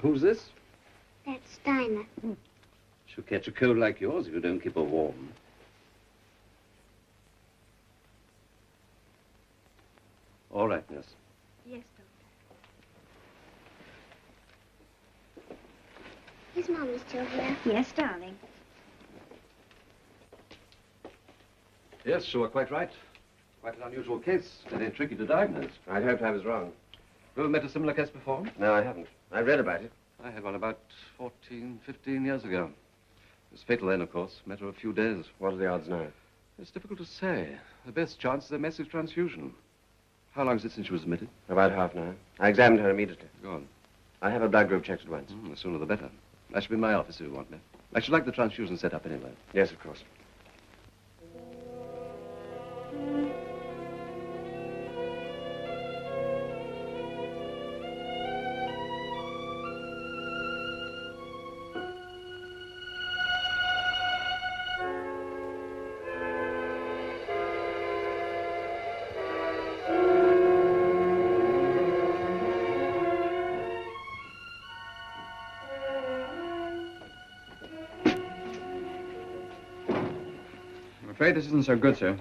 Who's this? That's Steiner. She'll catch a cold like yours if you don't keep her warm. All right, nurse. Yes, Doctor. Is Mommy still here? Yes, darling. Yes, you were quite right. Quite an unusual case. Very tricky to diagnose. I'd hoped I was wrong. You ever met a similar case before? No, I haven't. I read about it. I had one about 14, 15 years ago. It was fatal then, of course. Matter of a few days. What are the odds now? It's difficult to say. The best chance is a massive transfusion. How long is it since she was admitted? About half an hour. I examined her immediately. Go on. I have a blood group checked at once. The sooner the better. I should be in my office if you want me. I should like the transfusion set up anyway. Yes, of course. I'm afraid this isn't so good, sir.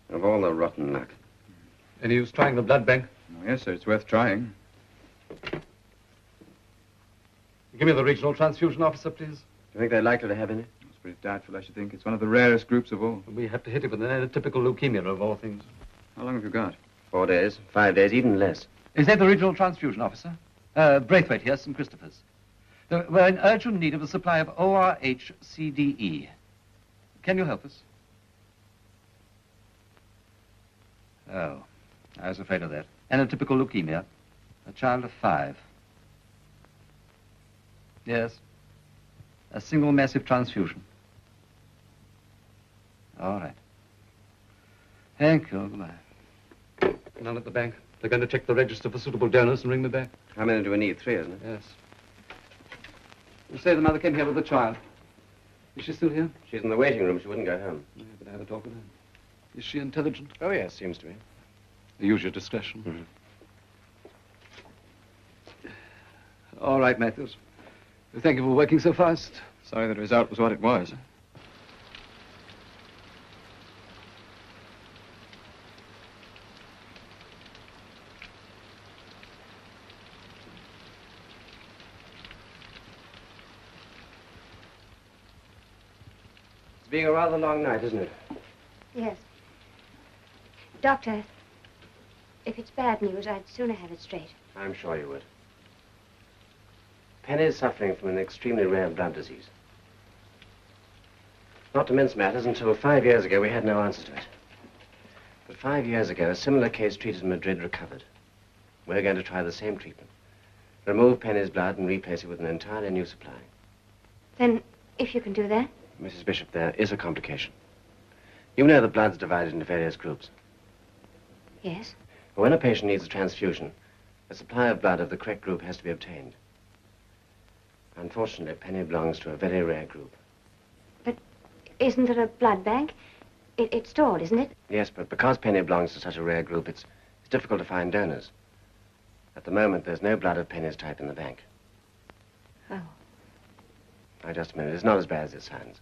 Of all the rotten luck. Any use trying the blood bank? Oh, yes, sir, it's worth trying. Give me the regional transfusion officer, please. Do you think they're likely to have any? It's pretty doubtful, I should think. It's one of the rarest groups of all. We have to hit it with an atypical leukemia, of all things. How long have you got? 4 days, 5 days, even less. Is that the regional transfusion officer? Braithwaite here, St. Christopher's. We're in urgent need of a supply of ORH-CDE. Can you help us? Oh, I was afraid of that. Atypical leukemia. A child of 5. Yes. A single massive transfusion. All right. Thank you. Goodbye. None at the bank. They're going to check the register for suitable donors and ring me back. How many do we need? 3, isn't it? Yes. You say the mother came here with the child. Is she still here? She's in the waiting room. She wouldn't go home. Yeah, but I have a talk with her. Is she intelligent? Oh, yes, seems to be. Use your discretion. All right, Matthews. Thank you for working so fast. Sorry the result was what it was. It's being a rather long night, isn't it? Yes. Doctor, if it's bad news, I'd sooner have it straight. I'm sure you would. Penny's suffering from an extremely rare blood disease. Not to mince matters, until 5 years ago, we had no answer to it. But 5 years ago, a similar case treated in Madrid recovered. We're going to try the same treatment. Remove Penny's blood and replace it with an entirely new supply. Then, if you can do that? Mrs. Bishop, there is a complication. You know the blood's divided into various groups. Yes. When a patient needs a transfusion, a supply of blood of the correct group has to be obtained. Unfortunately, Penny belongs to a very rare group. But isn't there a blood bank? It's stored, isn't it? Yes, but because Penny belongs to such a rare group, it's difficult to find donors. At the moment, there's no blood of Penny's type in the bank. Oh. Now, just a minute. It's not as bad as it sounds.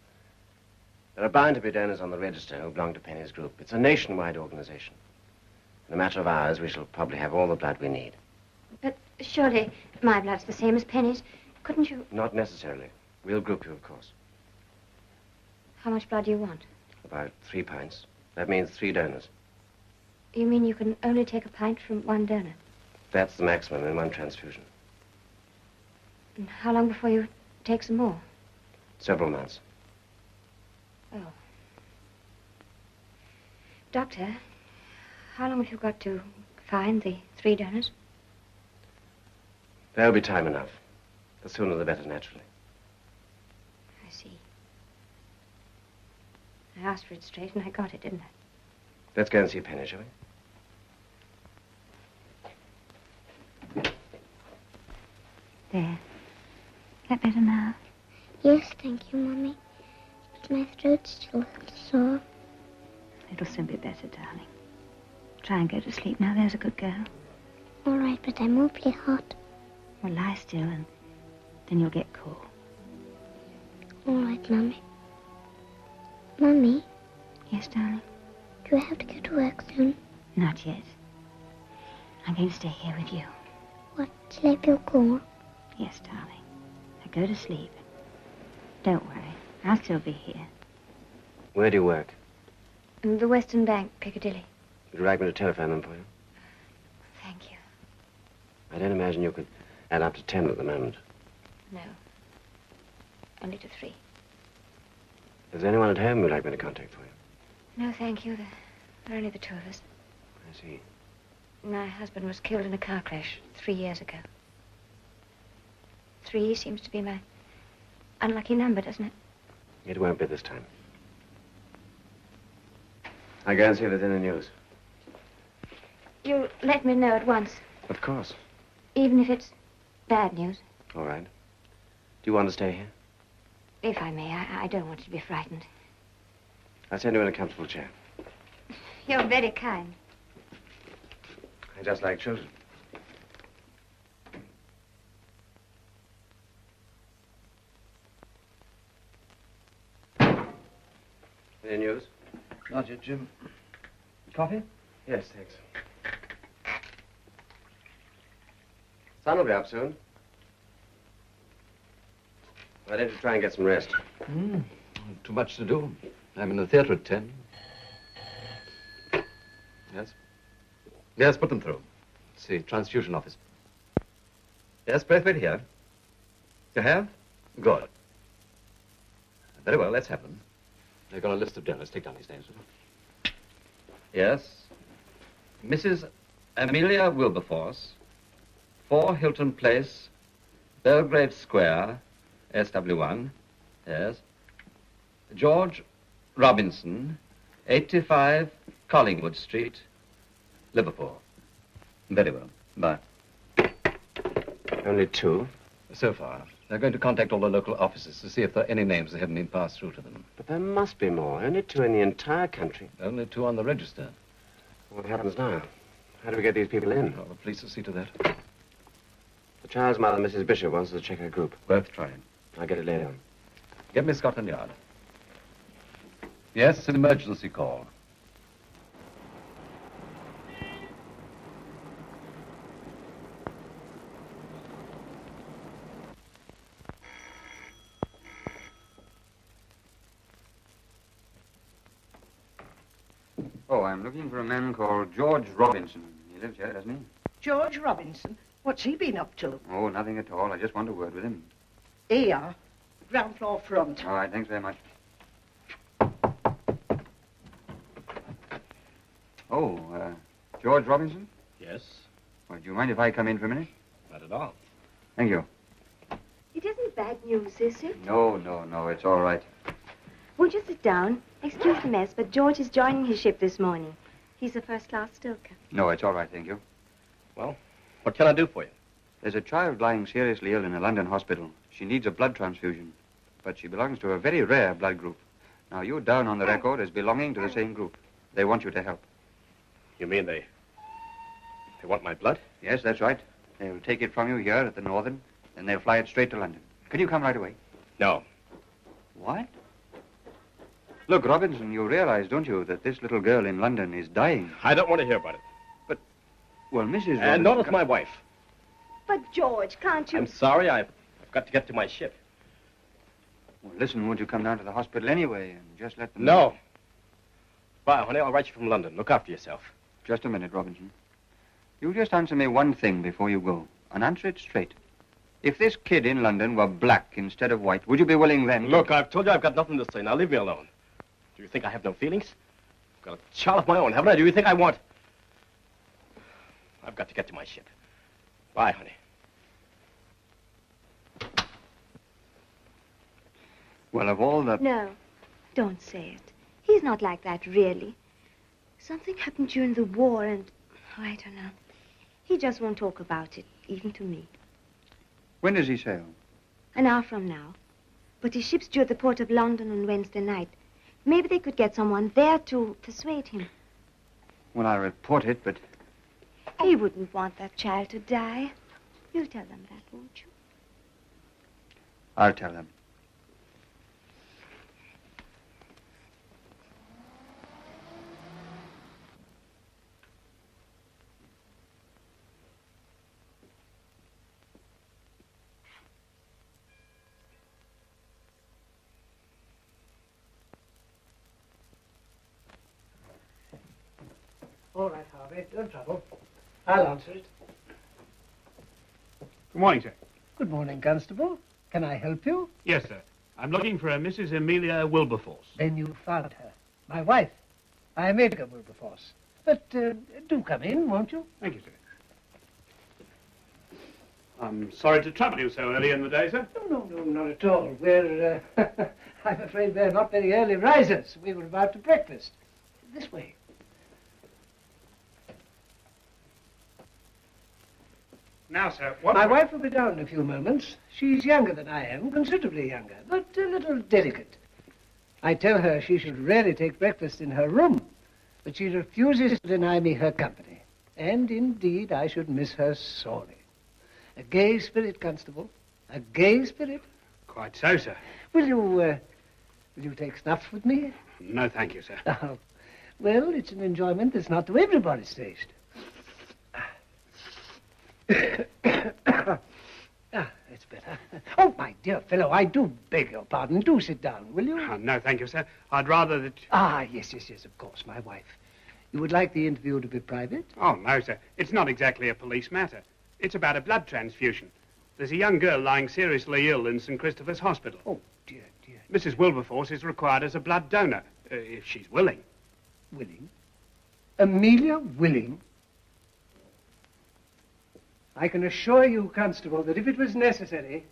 There are bound to be donors on the register who belong to Penny's group. It's a nationwide organization. In a matter of hours, we shall probably have all the blood we need. But surely my blood's the same as Penny's. Couldn't you... Not necessarily. We'll group you, of course. How much blood do you want? About 3 pints. That means 3 donors. You mean you can only take a pint from one donor? That's the maximum in one transfusion. And how long before you take some more? Several months. Oh. Doctor, how long have you got to find the 3 donors? There'll be time enough. The sooner the better, naturally. I see. I asked for it straight and I got it, didn't I? Let's go and see Penny, shall we? There. That better now? Yes, thank you, Mummy. But my throat's still a little sore. It'll soon be better, darling. Try and go to sleep now, there's a good girl. All right, but I'm awfully hot. Well, lie still and then you'll get cool. All right, Mummy. Mummy, Yes, darling? do I have to go to work soon? Not yet. I'm going to stay here with you. What, till I feel cool? Yes, darling. Now go to sleep. Don't worry. I'll still be here. Where do you work? The Western Bank, Piccadilly. Would you like me to telephone them for you? Thank you. I don't imagine you could add up to 10 at the moment. No. Only to 3. Is there anyone at home you'd like me to contact for you? No, thank you. There are only the 2 of us. I see. My husband was killed in a car crash 3 years ago. 3 seems to be my unlucky number, doesn't it? It won't be this time. I'll go and see if there's any news. You'll let me know at once, Of course. even if it's bad news. All right. Do you want to stay here? If I may, I don't want you to be frightened. I'll send you in a comfortable chair. You're very kind. I just like children. Any news? Not yet, Jim. Coffee? Yes, thanks. Sun will be up soon. Why don't you try and get some rest? Too much to do. I'm in the theater at 10. Yes? Yes, put them through. It's the transfusion office. Yes, Braithwaite here. You have? Good. Very well, let's have them. They've got a list of donors. Take down these names. Yes. Mrs. Amelia Wilberforce, 4 Hilton Place, Belgrave Square, SW1. Yes. George Robinson, 85 Collingwood Street, Liverpool. Very well. Bye. Only 2. So far. They're going to contact all the local offices to see if there are any names that haven't been passed through to them. But there must be more. Only 2 in the entire country. Only 2 on the register. What happens now? How do we get these people in? Well, the police will see to that. The child's mother, Mrs. Bishop, wants us to check her group. Worth trying. I'll get it later on. Get me Scotland Yard. Yes, it's an emergency call. Oh, I'm looking for a man called George Robinson. He lives here, doesn't he? George Robinson? What's he been up to? Oh, nothing at all. I just want a word with him. Here you are. Ground floor front. All right, thanks very much. Oh, George Robinson? Yes? Well, do you mind if I come in for a minute? Not at all. Thank you. It isn't bad news, is it? No, it's all right. Won't you sit down? Excuse the mess, but George is joining his ship this morning. He's a first-class stoker. No, it's all right, thank you. Well, what can I do for you? There's a child lying seriously ill in a London hospital. She needs a blood transfusion, but she belongs to a very rare blood group. Now, you're down on the record as belonging to the same group. They want you to help. You mean they want my blood? Yes, that's right. They'll take it from you here at the Northern, then they'll fly it straight to London. Can you come right away? No. What? Look, Robinson, you realize, don't you, that this little girl in London is dying? I don't want to hear about it. Well, Mrs. Robinson... And nor does my wife. But, George, can't you... I'm sorry, I've got to get to my ship. Well, listen, won't you come down to the hospital anyway and just let them... No. Bye, honey. I'll write you from London. Look after yourself. Just a minute, Robinson. You just answer me one thing before you go, and answer it straight. If this kid in London were black instead of white, would you be willing then... Look, I've told you I've got nothing to say. Now leave me alone. Do you think I have no feelings? I've got a child of my own, haven't I? Do you think I want... I've got to get to my ship. Bye, honey. Well, of all the... No, don't say it. He's not like that, really. Something happened during the war and... Oh, I don't know. He just won't talk about it, even to me. When does he sail? An hour from now. But his ship's due at the port of London on Wednesday night. Maybe they could get someone there to persuade him. Well, I'll report it, but... He wouldn't want that child to die. You'll tell them that, won't you? I'll tell them. All right, Harvey, don't trouble. I'll answer it. Good morning, sir. Good morning, Constable. Can I help you? Yes, sir. I'm looking for a Mrs. Amelia Wilberforce. Then you found her. My wife. I am Edgar Wilberforce. But do come in, won't you? Thank you, sir. I'm sorry to trouble you so early in the day, sir. No, not at all. We're, I'm afraid we're not very early risers. We were about to breakfast. This way. Now, sir, what... My wife will be down in a few moments. She's younger than I am, considerably younger, but a little delicate. I tell her she should rarely take breakfast in her room, but she refuses to deny me her company. And indeed, I should miss her sorely. A gay spirit, Constable. A gay spirit. Quite so, sir. Will you take snuff with me? No, thank you, sir. Oh, well, it's an enjoyment that's not to everybody's taste. That's better. Oh, my dear fellow, I do beg your pardon. Do sit down, will you? No, thank you, sir. I'd rather that... Yes, of course, my wife. You would like the interview to be private? Oh, no, sir. It's not exactly a police matter. It's about a blood transfusion. There's a young girl lying seriously ill in St. Christopher's Hospital. Oh, dear. Mrs. Wilberforce is required as a blood donor, if she's willing. Willing? Amelia willing? I can assure you, Constable, that if it was necessary,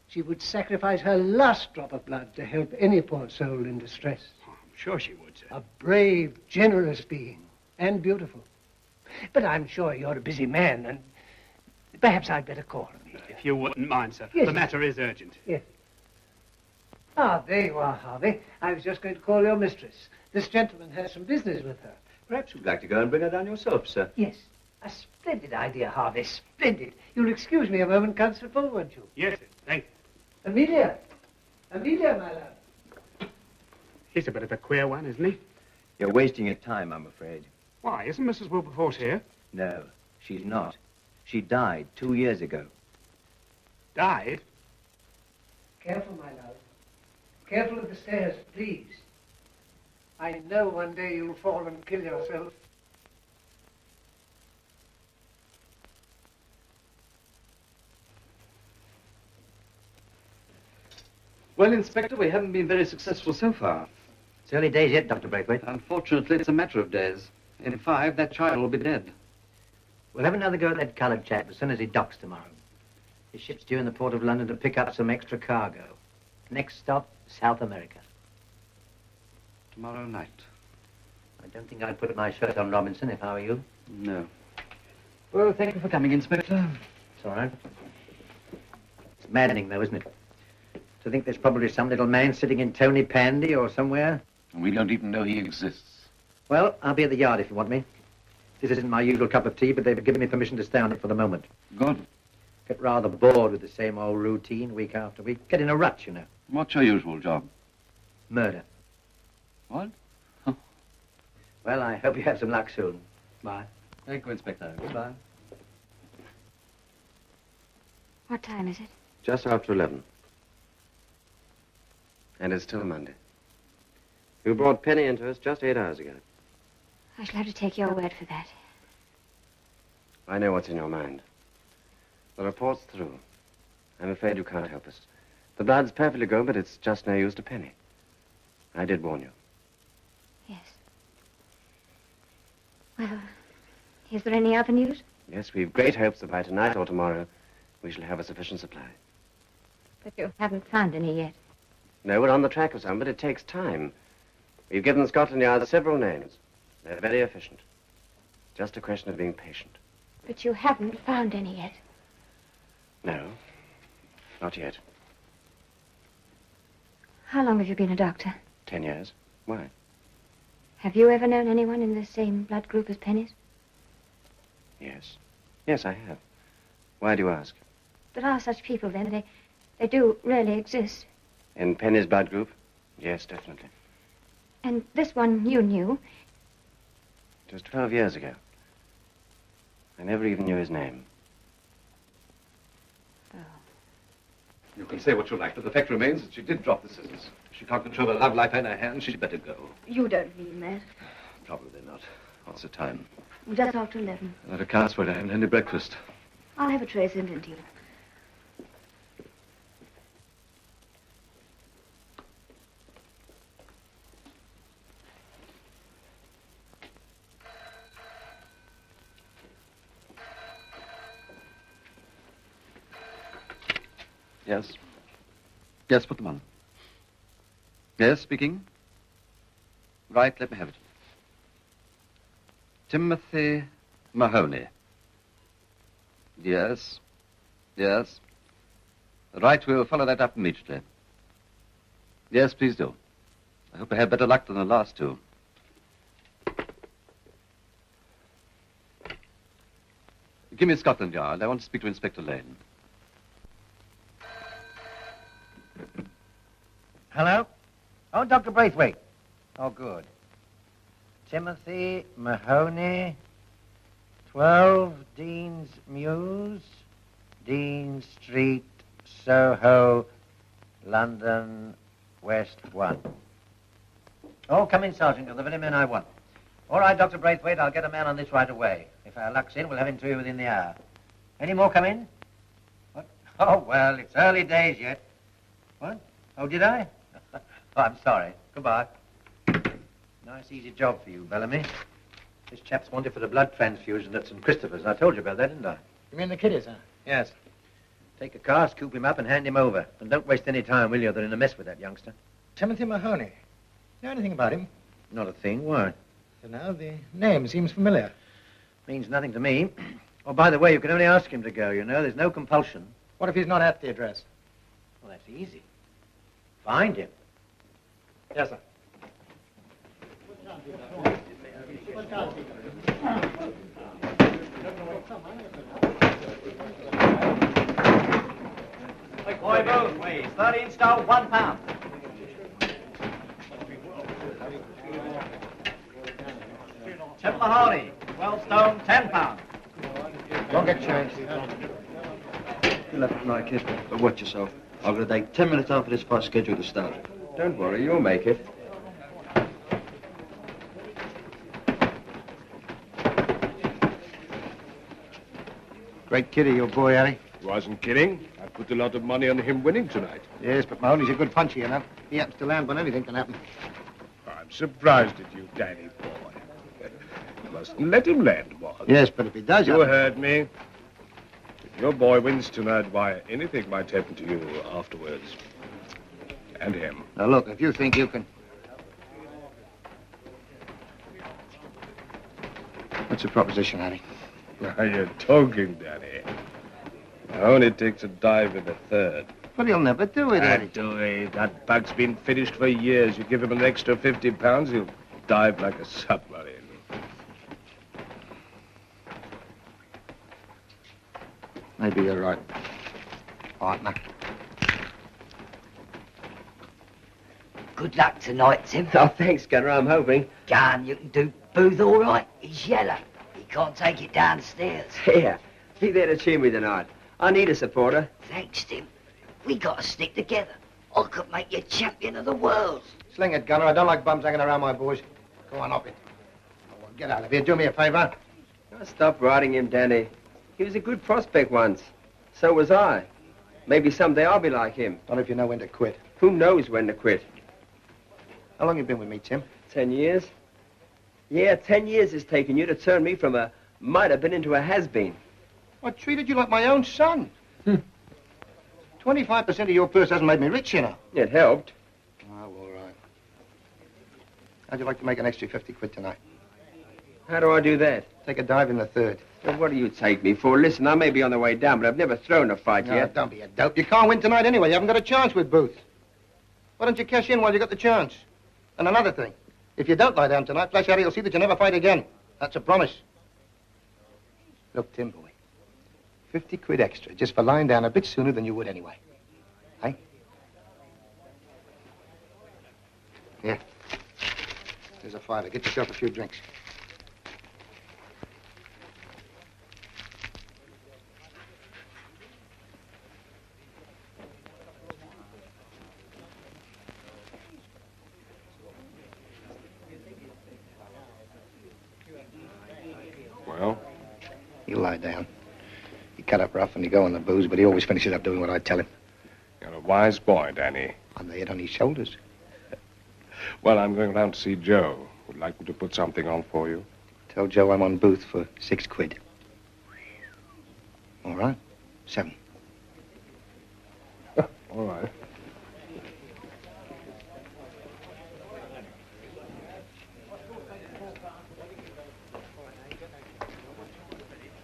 she would sacrifice her last drop of blood to help any poor soul in distress. Oh, I'm sure she would, sir. A brave, generous being, and beautiful. But I'm sure you're a busy man, and perhaps I'd better call Amelia. If you wouldn't mind, sir. Yes. The matter is urgent. Yes. There you are, Harvey. I was just going to call your mistress. This gentleman has some business with her. Perhaps you'd like to go and bring her down yourself, sir. Yes. A splendid idea, Harvey. Splendid. You'll excuse me a moment, Constable, won't you? Yes, sir. Thank you. Amelia, my love. He's a bit of a queer one, isn't he? You're wasting your time, I'm afraid. Why, isn't Mrs. Wilberforce here? No, she's not. She died 2 years ago. Died? Careful, my love. Careful of the stairs, please. I know one day you'll fall and kill yourself. Well, Inspector, we haven't been very successful so far. It's early days yet, Dr. Braithwaite. Unfortunately, it's a matter of days. In 5, that child will be dead. We'll have another go at that coloured chap as soon as he docks tomorrow. His ship's due in the port of London to pick up some extra cargo. Next stop, South America. Tomorrow night. I don't think I'd put my shirt on, Robinson, if I were you. No. Well, thank you for coming, Inspector. It's all right. It's maddening, though, isn't it? To think there's probably some little man sitting in Tony Pandy or somewhere. And we don't even know he exists. Well, I'll be at the yard if you want me. This isn't my usual cup of tea, but they've given me permission to stay on it for the moment. Good. Get rather bored with the same old routine week after week. Get in a rut, you know. What's your usual job? Murder. What? Well, I hope you have some luck soon. Bye. Thank you, Inspector. Goodbye. What time is it? Just after 11. And it's still Monday. You brought Penny into us just 8 hours ago. I shall have to take your word for that. I know what's in your mind. The report's through. I'm afraid you can't help us. The blood's perfectly good, but it's just no use to Penny. I did warn you. Yes. Well, is there any other news? Yes, we've great hopes that by tonight or tomorrow we shall have a sufficient supply. But you haven't found any yet. No, we're on the track of some, but it takes time. We've given Scotland Yard several names. They're very efficient. Just a question of being patient. But you haven't found any yet. No, not yet. How long have you been a doctor? 10 years. Why? Have you ever known anyone in the same blood group as Penny's? Yes. Yes, I have. Why do you ask? There are such people, then. They do really exist. In Penny's blood group? Yes, definitely. And this one you knew. It was 12 years ago. I never even knew his name. Oh. You can say what you like, but the fact remains that she did drop the scissors. She can't control her love life in her hands. She'd better go. You don't mean that. Probably not. What's the time? Just after 11. That accounts for it. I haven't had any breakfast. I'll have a tray sent in to you. Yes. Yes, put them on. Yes, speaking. Right, let me have it. Timothy Mahoney. Yes. Yes. Right, we'll follow that up immediately. Yes, please do. I hope I have better luck than the last two. Give me Scotland Yard. I want to speak to Inspector Lane. Hello? Oh, Dr. Braithwaite. Oh, good. Timothy Mahoney, 12 Dean's Mews, Dean Street, Soho, London, West 1. Oh, come in, Sergeant. You're the very man I want. All right, Dr. Braithwaite, I'll get a man on this right away. If our luck's in, we'll have him to you within the hour. Any more come in? What? Oh, well, it's early days yet. What? Oh, did I? Oh, I'm sorry. Goodbye. Nice, easy job for you, Bellamy. This chap's wanted for the blood transfusion at St. Christopher's. I told you about that, didn't I? You mean the kiddies, huh? Yes. Take a car, scoop him up, and hand him over. And don't waste any time, will you? They're in a mess with that youngster. Timothy Mahoney. Know anything about him? Not a thing. Why? You know, the name seems familiar. Means nothing to me. Oh, by the way, you can only ask him to go, you know. There's no compulsion. What if he's not at the address? Well, that's easy. Find him. Yes, sir. Boy, both ways. 13 stone, £1. Tim Mahoney, 12 stone, £10. Don't get changed. You'll have to like it, but watch yourself. I'm going to take 10 minutes after this fight's scheduled to start. Don't worry, you'll make it. Great kiddie, your boy, Harry. Wasn't kidding. I put a lot of money on him winning tonight. Yes, but Mahoney's a good puncher, you know. He happens to land when anything can happen. I'm surprised at you, Danny boy. You mustn't let him land, Ward. Yes, but if he does... You heard me. If your boy wins tonight, why, anything might happen to you afterwards. And him. Now, look, if you think you can... What's the proposition, Harry? Now you're talking, Danny. Mahoney takes a dive in the third. But he'll never do it, Harry. Do it. That bug's been finished for years. You give him an extra £50, he'll dive like a submarine. Maybe you're right, partner. Good luck tonight, Tim. Oh, thanks, Gunner. I'm hoping. Gun, you can do Booth all right. He's yellow. He can't take it downstairs. Here, be there to cheer me tonight. I need a supporter. Thanks, Tim. We got to stick together. I could make you champion of the world. Sling it, Gunner. I don't like bums hanging around my boys. Go on, up it. Oh, well, get out of here. Do me a favour. Oh, stop riding him, Danny. He was a good prospect once. So was I. Maybe someday I'll be like him. Not if you know when to quit. Who knows when to quit? How long you been with me, Tim? 10 years. Yeah, 10 years it's taken you to turn me from a might-have-been into a has-been. I treated you like my own son. 25% of your purse hasn't made me rich, you know. It helped. Oh, all right. How'd you like to make an extra 50 quid tonight? How do I do that? Take a dive in the third. Well, what do you take me for? Listen, I may be on the way down, but I've never thrown a fight No, yet. don't be a dope. You can't win tonight anyway. You haven't got a chance with Booth. Why don't you cash in while you got the chance? And another thing, if you don't lie down tonight, Flash Harry will see that you never fight again. That's a promise. Look, Tim, boy, 50 quid extra just for lying down a bit sooner than you would anyway. Hey? Here. There's a fiver. Get yourself a few drinks. Well? You lie down. You cut up rough and you go on the booze, but he always finishes up doing what I tell him. You're a wise boy, Danny. I'm the head on his shoulders. Well, I'm going round to see Joe. Would like me to put something on for you. Tell Joe I'm on Booth for 6 quid. All right? 7. All right.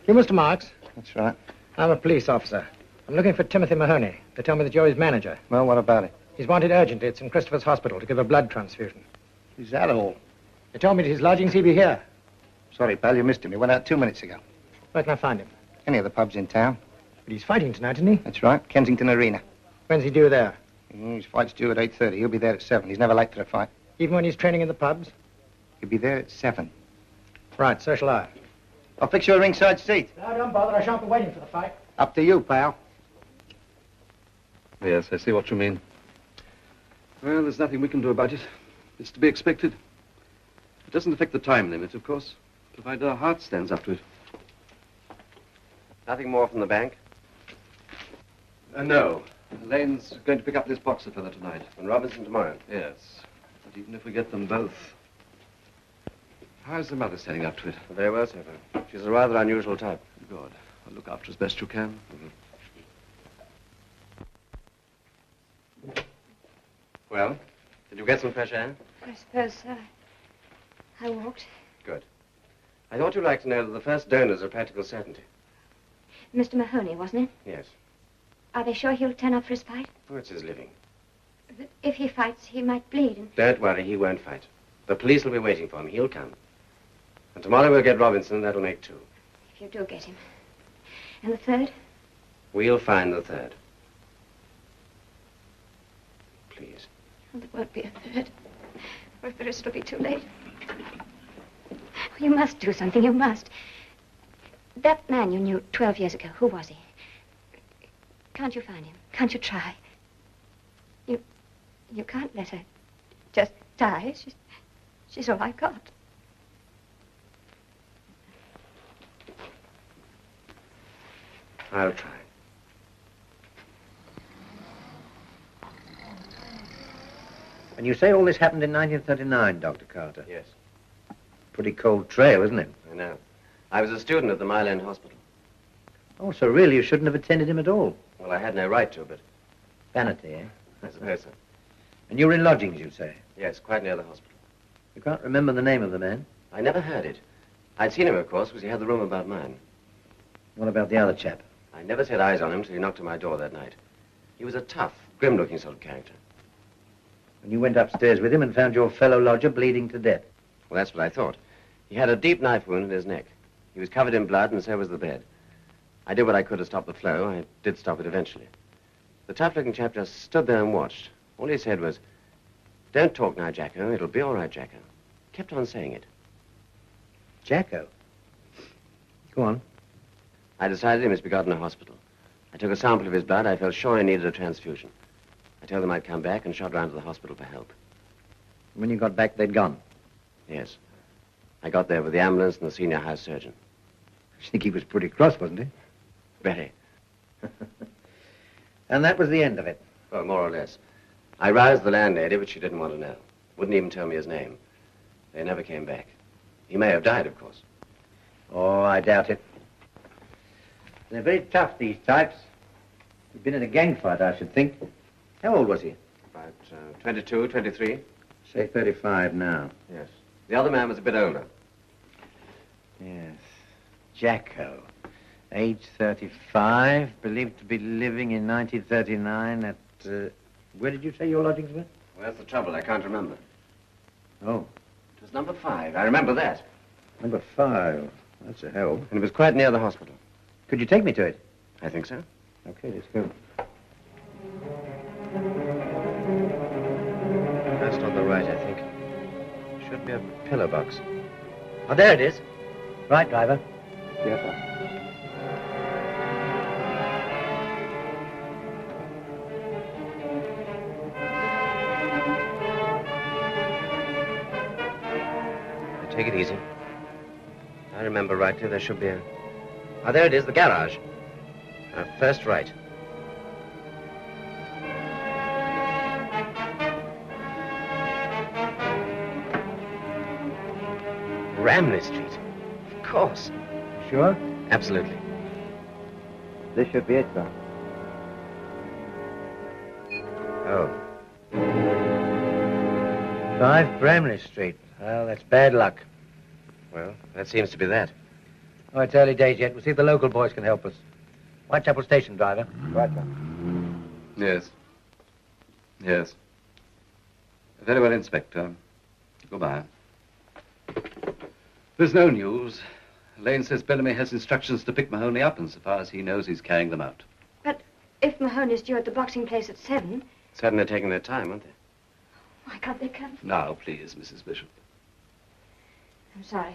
You, Mr. Marks? That's right. I'm a police officer. I'm looking for Timothy Mahoney. They tell me that you're his manager. Well, what about it? He's wanted urgently at St. Christopher's Hospital to give a blood transfusion. Is that all? They told me at his lodgings he'd be here. Sorry, pal, you missed him. He went out 2 minutes ago. Where can I find him? Any of the pubs in town. But he's fighting tonight, isn't he? That's right. Kensington Arena. When's he due there? His fight's due at 8:30. He'll be there at 7. He's never late for a fight. Even when he's training in the pubs? He'll be there at 7. Right, so shall I. I'll fix you a ringside seat. No, don't bother. I shan't be waiting for the fight. Up to you, pal. Yes, I see what you mean. Well, there's nothing we can do about it. It's to be expected. It doesn't affect the time limit, of course, provided our heart stands up to it. Nothing more from the bank? No. Lane's going to pick up this boxer fella tonight. And Robinson tomorrow? Yes. But even if we get them both... How's the mother standing up to it? Very well, sir. She's a rather unusual type. Good. Well, look after as best you can. Well, did you get some fresh air? I suppose so. I walked. Good. I thought you'd like to know that the first donors are a practical certainty. Mr. Mahoney, wasn't it? Yes. Are they sure he'll turn up for his fight? Oh, it's his living. But if he fights, he might bleed. And... Don't worry, he won't fight. The police will be waiting for him. He'll come. And tomorrow we'll get Robinson, and that'll make 2. If you do get him. And the third? We'll find the third. Please. Well, there won't be a third. Or if there is, it'll be too late. You must do something. You must. That man you knew 12 years ago, who was he? Can't you find him? Can't you try? You can't let her just die. She's all I got. I'll try. And you say all this happened in 1939, Dr. Carter? Yes. Pretty cold trail, isn't it? I know. I was a student at the Mile End Hospital. Oh, so really you shouldn't have attended him at all? Well, I had no right to, but... Vanity, eh? I suppose so. And you were in lodgings, you say? Yes, quite near the hospital. You can't remember the name of the man? I never heard it. I'd seen him, of course, because he had the room about mine. What about the other chap? I never set eyes on him till he knocked at my door that night. He was a tough, grim-looking sort of character. And you went upstairs with him and found your fellow lodger bleeding to death? Well, that's what I thought. He had a deep knife wound in his neck. He was covered in blood, and so was the bed. I did what I could to stop the flow. I did stop it eventually. The tough-looking chap just stood there and watched. All he said was, "Don't talk now, Jacko. It'll be all right, Jacko." Kept on saying it. Jacko? Go on. I decided he must be got in a hospital. I took a sample of his blood. I felt sure he needed a transfusion. I told them I'd come back and shot round to the hospital for help. When you got back, they'd gone. Yes. I got there with the ambulance and the senior house surgeon. I think he was pretty cross, wasn't he? Very. And that was the end of it. Well, more or less. I roused the landlady, but she didn't want to know. Wouldn't even tell me his name. They never came back. He may have died, of course. Oh, I doubt it. They're very tough, these types. He'd been in a gang fight, I should think. How old was he? About 22, 23. Say 35 now. Yes. The other man was a bit older. Yes. Jacko. Age 35, believed to be living in 1939 at... where did you say your lodgings were? Well, that's the trouble. I can't remember. Oh. It was number 5. I remember that. Number 5. That's a help. And it was quite near the hospital. Could you take me to it? I think so. Okay, let's go. That's on the right, I think. Should be a pillar box. Oh, there it is. Right, driver. Yes, sir. Take it easy. I remember rightly, there should be a... Ah, there it is, the garage. First right. Ramley Street. Of course. Sure? Absolutely. This should be it, sir. Oh. 5 Bramley Street. Well, that's bad luck. Well, that seems to be that. Oh, it's early days yet. We'll see if the local boys can help us. Whitechapel Station, driver. Right, sir. Yes. Yes. Very well, Inspector. Goodbye. There's no news. Lane says Bellamy has instructions to pick Mahoney up, and so far as he knows, he's carrying them out. But if Mahoney's due at the boxing place at 7... Certainly taking their time, aren't they? Why can't they come? Now, please, Mrs. Bishop. I'm sorry.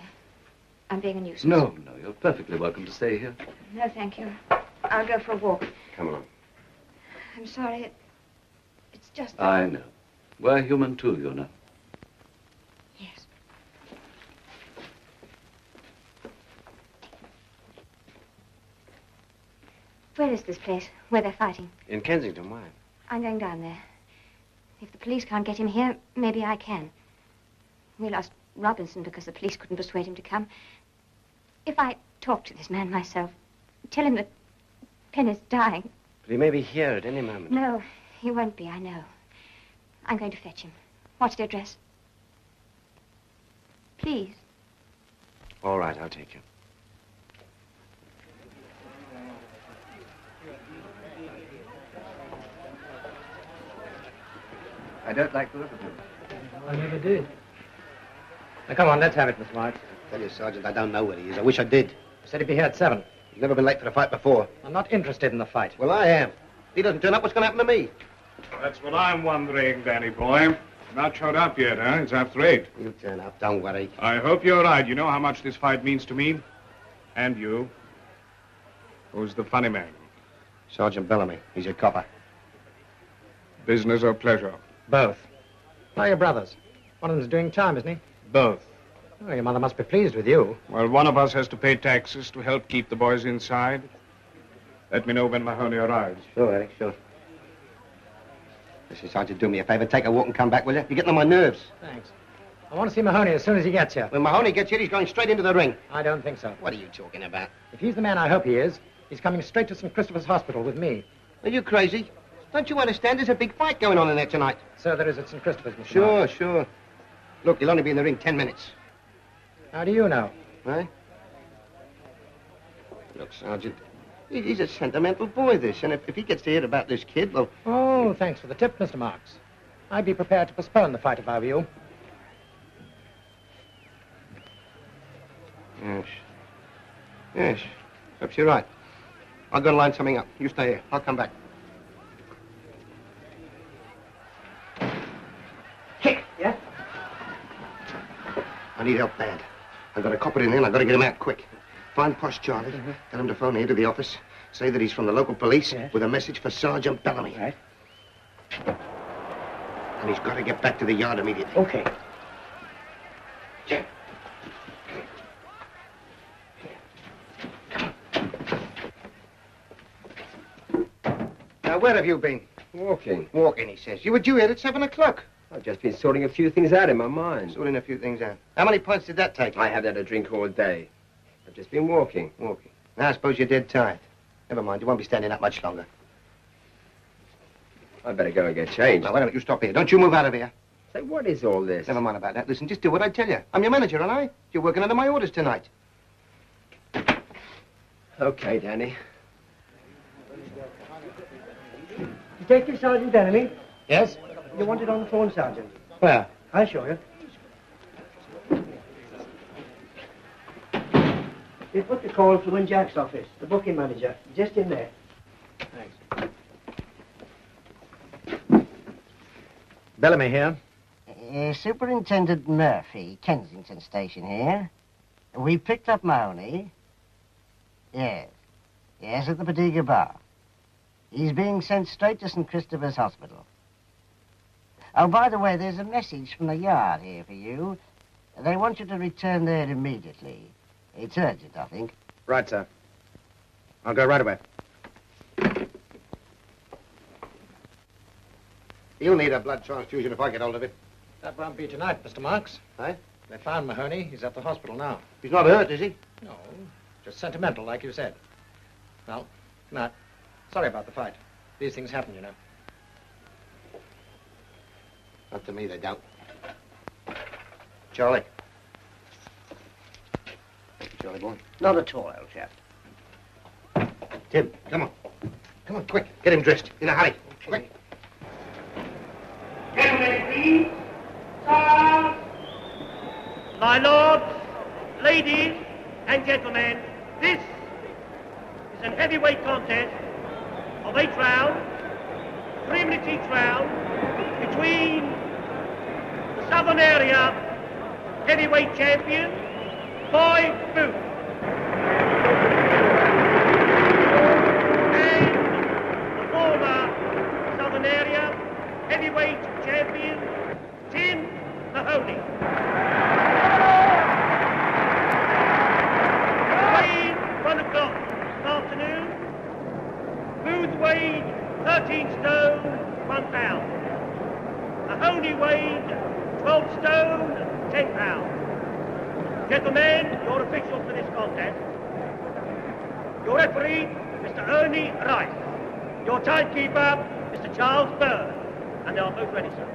I'm being a nuisance. No, you're perfectly welcome to stay here. No, thank you. I'll go for a walk. Come along. I'm sorry. It's just... I know. We're human, too, you know. Yes. Where is this place, where they're fighting? In Kensington, why? I'm going down there. If the police can't get him here, maybe I can. We lost Robinson because the police couldn't persuade him to come. If I talk to this man myself, tell him that Penny's dying. But he may be here at any moment. No, he won't be, I know. I'm going to fetch him. What's the address? Please. All right, I'll take you. I don't like the look of him. I never did. Now, come on, let's have it, Miss Marks. I tell you, Sergeant, I don't know where he is. I wish I did. I said he'd be here at 7. He's never been late for a fight before. I'm not interested in the fight. Well, I am. If he doesn't turn up, what's going to happen to me? That's what I'm wondering, Danny boy. Not showed up yet, huh? It's after 8. You turn up, don't worry. I hope you're right. You know how much this fight means to me? And you? Who's the funny man? Sergeant Bellamy. He's a copper. Business or pleasure? Both. Why, your brothers. One of them's doing time, isn't he? Both. Oh, your mother must be pleased with you. Well, one of us has to pay taxes to help keep the boys inside. Let me know when Mahoney arrives. Sure, Eric, sure. Listen, Sergeant, do me a favor. Take a walk and come back, will you? You're getting on my nerves. Thanks. I want to see Mahoney as soon as he gets here. When Mahoney gets here, he's going straight into the ring. I don't think so. What are you talking about? If he's the man I hope he is, he's coming straight to St. Christopher's Hospital with me. Are you crazy? Don't you understand? There's a big fight going on in there tonight. So there is at St. Christopher's, Mr. Marks. Sure. Look, he'll only be in the ring 10 minutes. How do you know? Right? Look, Sergeant, he's a sentimental boy, this, and if he gets to hear about this kid, well... Oh, thanks for the tip, Mr. Marks. I'd be prepared to postpone the fight if I were you. Yes, perhaps you're right. I'll go and line something up. You stay here. I'll come back. Kick, yeah? I need help bad. I've got a copper in there and I've got to get him out quick. Find Posh Charlie. Tell him to phone here to the office. Say that he's from the local police with a message for Sergeant Bellamy. Right. And he's got to get back to the yard immediately. Okay. Now, where have you been? Walking. Walking, he says. You were due here at 7 o'clock. I've just been sorting a few things out in my mind. Sorting a few things out. How many pints did that take? I haven't had a drink all day. I've just been walking. Walking. Now, I suppose you're dead tired. Never mind, you won't be standing up much longer. I'd better go and get changed. Now, why don't you stop here? Don't you move out of here. Say, what is all this? Never mind about that. Listen, just do what I tell you. I'm your manager, aren't I? You're working under my orders tonight. Okay, Danny. Detective Sergeant Bellamy? Yes? You wanted on the phone, Sergeant. Where? I'll show you. You put the call through in Jack's office, the booking manager. Just in there. Thanks. Bellamy here. Superintendent Murphy, Kensington Station here. We picked up Mahoney. Yes. Yes, at the Bodega Bar. He's being sent straight to St. Christopher's Hospital. Oh, by the way, there's a message from the yard here for you. They want you to return there immediately. It's urgent, I think. Right, sir. I'll go right away. He'll need a blood transfusion if I get hold of it. That won't be tonight, Mr. Marks. Eh? They found Mahoney. He's at the hospital now. He's not hurt, is he? No, just sentimental, like you said. Well, good night. Sorry about the fight. These things happen, you know. Not to me, they don't. Charlie. Charlie boy. Not at all, old chap. Tim, come on. Come on, quick. Get him dressed. In a hurry. Quick. Gentlemen, please. Sir. My lords, ladies, and gentlemen, this is an heavyweight contest of 8 rounds, 3 minutes each round, between the Southern Area heavyweight champion, Boy Booth, and the former Southern Area heavyweight champion, Tim Mahoney. Weighed 1 o'clock this afternoon. Booth weighed 13 stone, 1 pound. Mahoney weighed 12 stone, 10 pounds. Gentlemen, your officials for this contest. Your referee, Mr. Ernie Rice. Your timekeeper, Mr. Charles Byrne. And they are both ready, sir.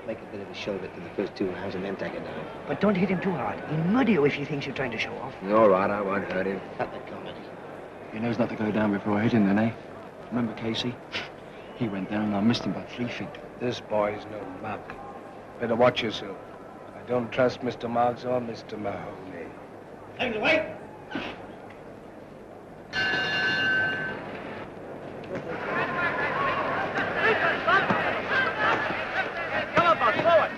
Make a bit of a show of it in the first 2 rounds and then take it down. But don't hit him too hard. He'll murder you if he thinks you're trying to show off. All right, I won't hurt him. Cut the comedy. He knows not to go down before hitting, then, eh? Remember Casey? He went down and I missed him by 3 feet. This boy's no mug. Better watch yourself. I don't trust Mr. Marks or Mr. Mahoney. Take it away. Come on, boss, forward.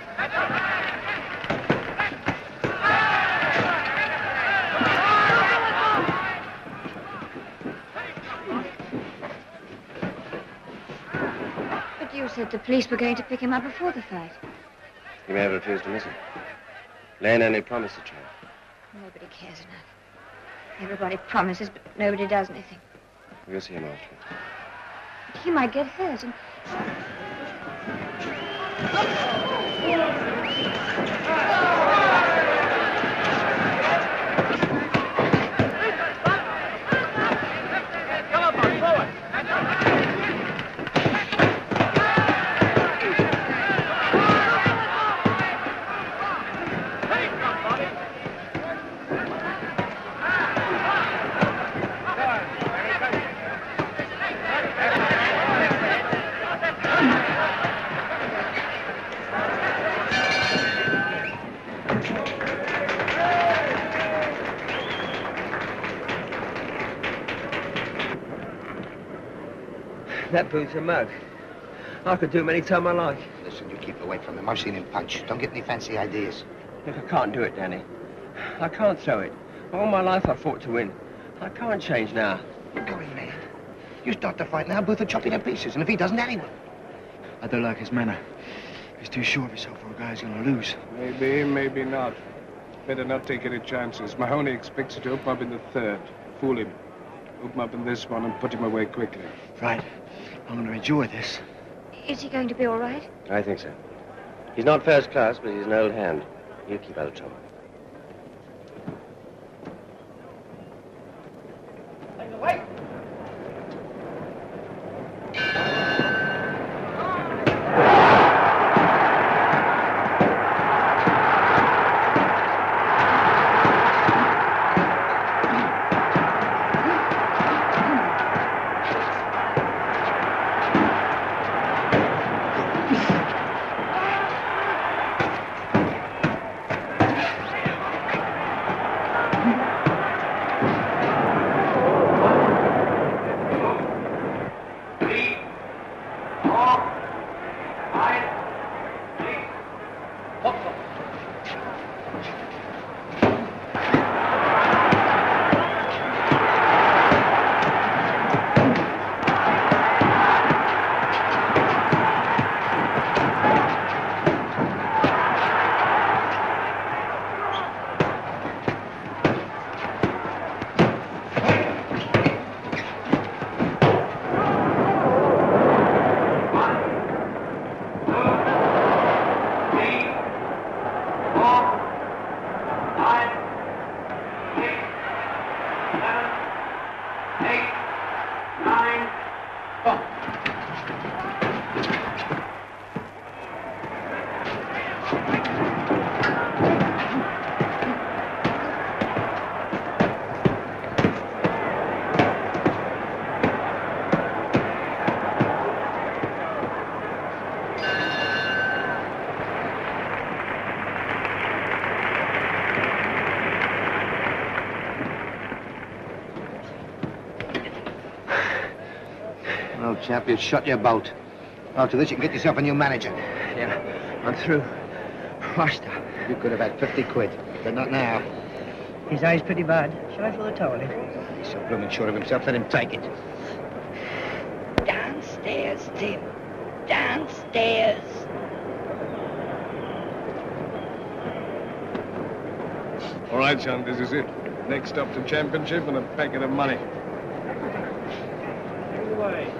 But you said the police were going to pick him up before the fight. You may have refused to listen. Lane only promised to try. Nobody cares enough. Everybody promises, but nobody does anything. We'll see him afterwards. He might get hurt, and... Come on, boss, forward. That Booth's a mug. I could do him any time I like. Listen, you keep away from him. I've seen him punch. Don't get any fancy ideas. Look, I can't do it, Danny. I can't throw it. All my life I fought to win. I can't change now. You're going mad. You start the fight now, Booth will chop you to pieces, and if he doesn't, anyone. I don't like his manner. He's too sure of himself for a guy who's going to lose. Maybe, maybe not. Better not take any chances. Mahoney expects you to open up in the third. Fool him. Open up in this one and put him away quickly. Right. I'm going to enjoy this. Is he going to be all right? I think so. He's not first class, but he's an old hand. He'll keep out of trouble. Well, chap, you shot your boat. After this, you can get yourself a new manager. Yeah, I'm through. Washed up. You could have had 50 quid, but not now. His eye's pretty bad. Shall I fill the towel in? He's so blooming sure of himself, let him take it. Downstairs, Tim. Downstairs. All right, John, this is it. Next stop to championship and a packet of money. Away.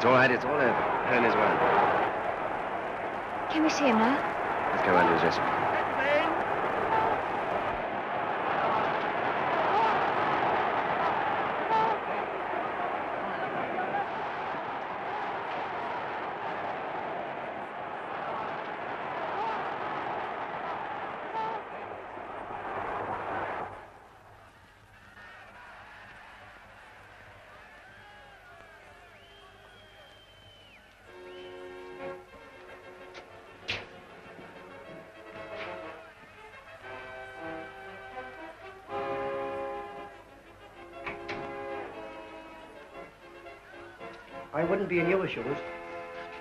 It's all right, it's all over. Hearn is well. Can we see him now? Let's go round to his dressing room. I wouldn't be in your shoes.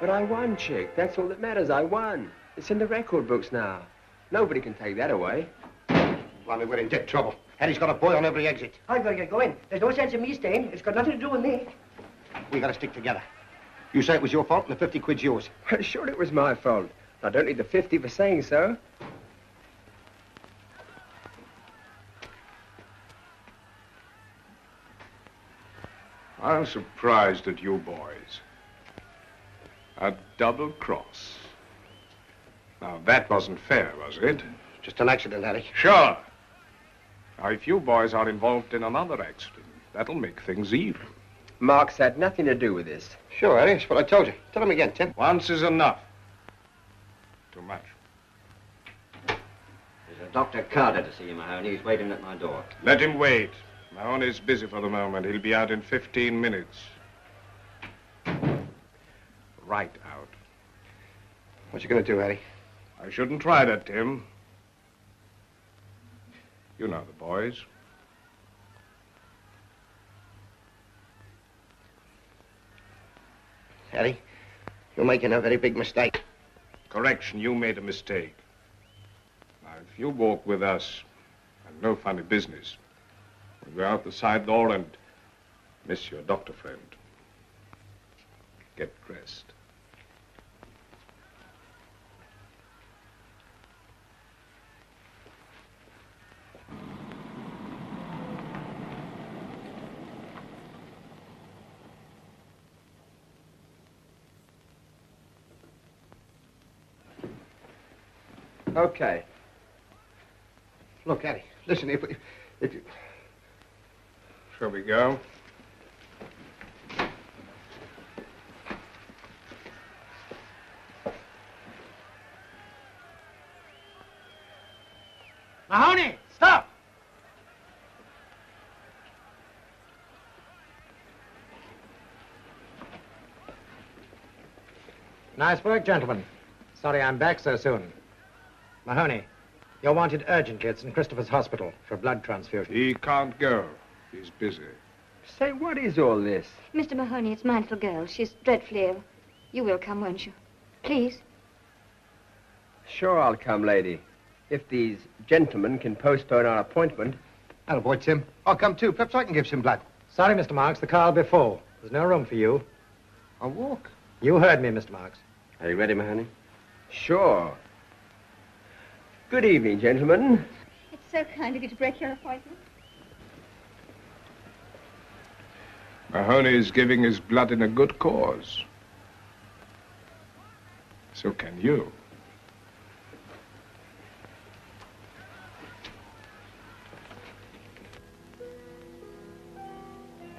But I won, Chick. That's all that matters. I won. It's in the record books now. Nobody can take that away. Blimey, we're in deep trouble. Eddie's got a boy on every exit. I've got to get going. There's no sense in me staying. It's got nothing to do with me. We got to stick together. You say it was your fault and the 50 quid's yours. Sure it was my fault. I don't need the 50 for saying so. I'm surprised at you boys. A double cross. Now, that wasn't fair, was it? Just an accident, Harry. Sure. Now, if you boys are involved in another accident, that'll make things even. Mark's had nothing to do with this. Sure, Harry. That's what I told you. Tell him again, Tim. Once is enough. Too much. There's a Dr. Carter to see you, Mahoney. He's waiting at my door. Let him wait. Mahoney's busy for the moment. He'll be out in 15 minutes. Right out. What you going to do, Harry? I shouldn't try that, Tim. You know the boys. Harry, you're making a very big mistake. Correction, you made a mistake. Now, if you walk with us, and no funny business, we'll go out the side door and miss your doctor friend. Get dressed. Okay. Look, Harry, listen, if you... Shall we go? Mahoney, stop! Nice work, gentlemen. Sorry I'm back so soon. Mahoney, you're wanted urgently at St. Christopher's Hospital for a blood transfusion. He can't go. He's busy. Say, what is all this? Mr. Mahoney, it's my little girl. She's dreadfully ill. You will come, won't you? Please. Sure I'll come, lady. If these gentlemen can postpone our appointment. Hello, boy, Tim. I'll come too. Perhaps I can give some blood. Sorry, Mr. Marks, the car'll be full. There's no room for you. I'll walk. You heard me, Mr. Marks. Are you ready, Mahoney? Sure. Good evening, gentlemen. It's so kind of you to break your appointment. Mahoney is giving his blood in a good cause. So can you.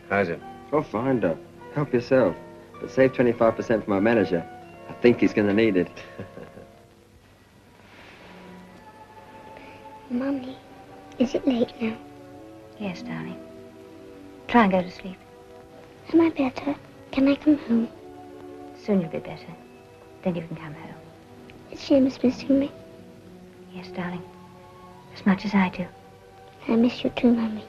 How's it? Oh, fine, Doc. Help yourself. But save 25% for my manager. I think he's going to need it. Mummy, is it late now? Yes, darling. Try and go to sleep. Am I better? Can I come home? Soon you'll be better. Then you can come home. Is Seamus missing me? Yes, darling. As much as I do. I miss you too, Mummy.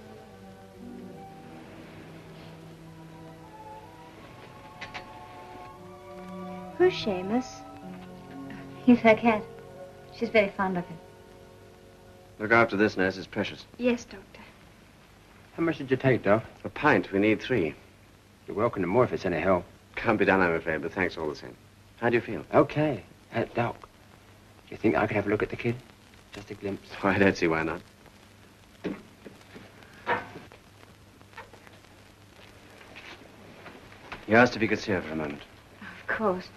Who's Seamus? He's her cat. She's very fond of him. Look after this, nurse. It's precious. Yes, Doctor. How much did you take, Doc? A pint. We need 3. You're welcome to more if it's any help. Can't be done, I'm afraid, but thanks all the same. How do you feel? Okay. Doc, do you think I could have a look at the kid? Just a glimpse. Oh, I don't see why not. You asked if you could see her for a moment. Of course.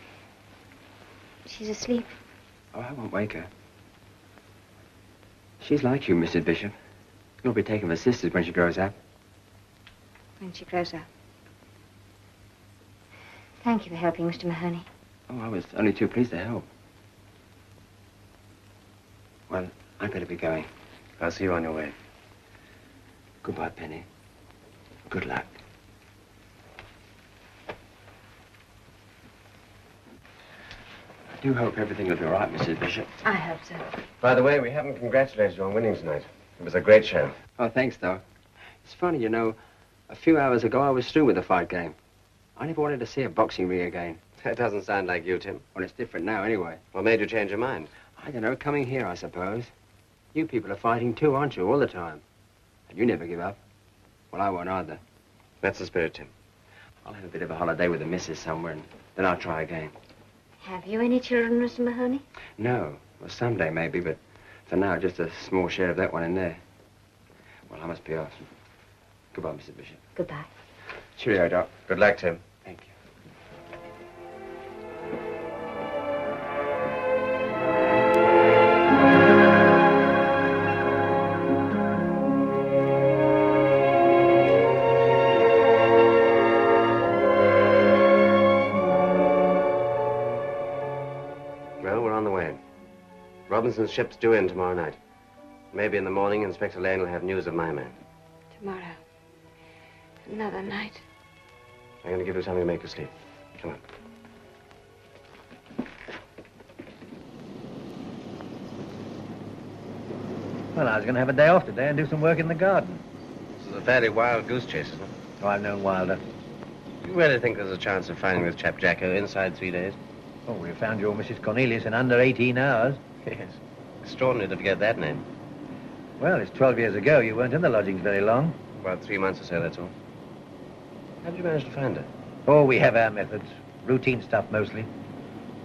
She's asleep. Oh, I won't wake her. She's like you, Mrs. Bishop. You'll be taking her sisters when she grows up. When she grows up. Thank you for helping, Mr. Mahoney. Oh, I was only too pleased to help. Well, I'd better be going. I'll see you on your way. Goodbye, Penny. Good luck. I do hope everything will be all right, Mrs. Bishop. I hope so. By the way, we haven't congratulated you on winning tonight. It was a great show. Oh, thanks, Doc. It's funny, you know, a few hours ago I was through with the fight game. I never wanted to see a boxing ring again. That doesn't sound like you, Tim. Well, it's different now, anyway. What made you change your mind? I don't know, coming here, I suppose. You people are fighting too, aren't you, all the time? And you never give up. Well, I won't either. That's the spirit, Tim. I'll have a bit of a holiday with the missus somewhere, and then I'll try again. Have you any children, Mr. Mahoney? No. Well, someday maybe, but for now, just a small share of that one in there. Well, I must be off. Goodbye, Mrs. Bishop. Goodbye. Cheerio, Doc. Good luck, Tim. Thank you. Well, we're on the way. Robinson's ship's due in tomorrow night. Maybe in the morning, Inspector Lane will have news of my man. Tomorrow. Another night. I'm going to give you something to make you sleep. Come on. Well, I was going to have a day off today and do some work in the garden. This is a fairly wild goose chase, isn't it? Oh, I've known Wilder. Do you really think there's a chance of finding this chap Jacko inside 3 days? Oh, we found your Mrs. Cornelius in under 18 hours. Yes. Extraordinary to forget that name. Well, it's 12 years ago. You weren't in the lodgings very long. About 3 months or so, that's all. How did you manage to find her? Oh, we have our methods. Routine stuff, mostly.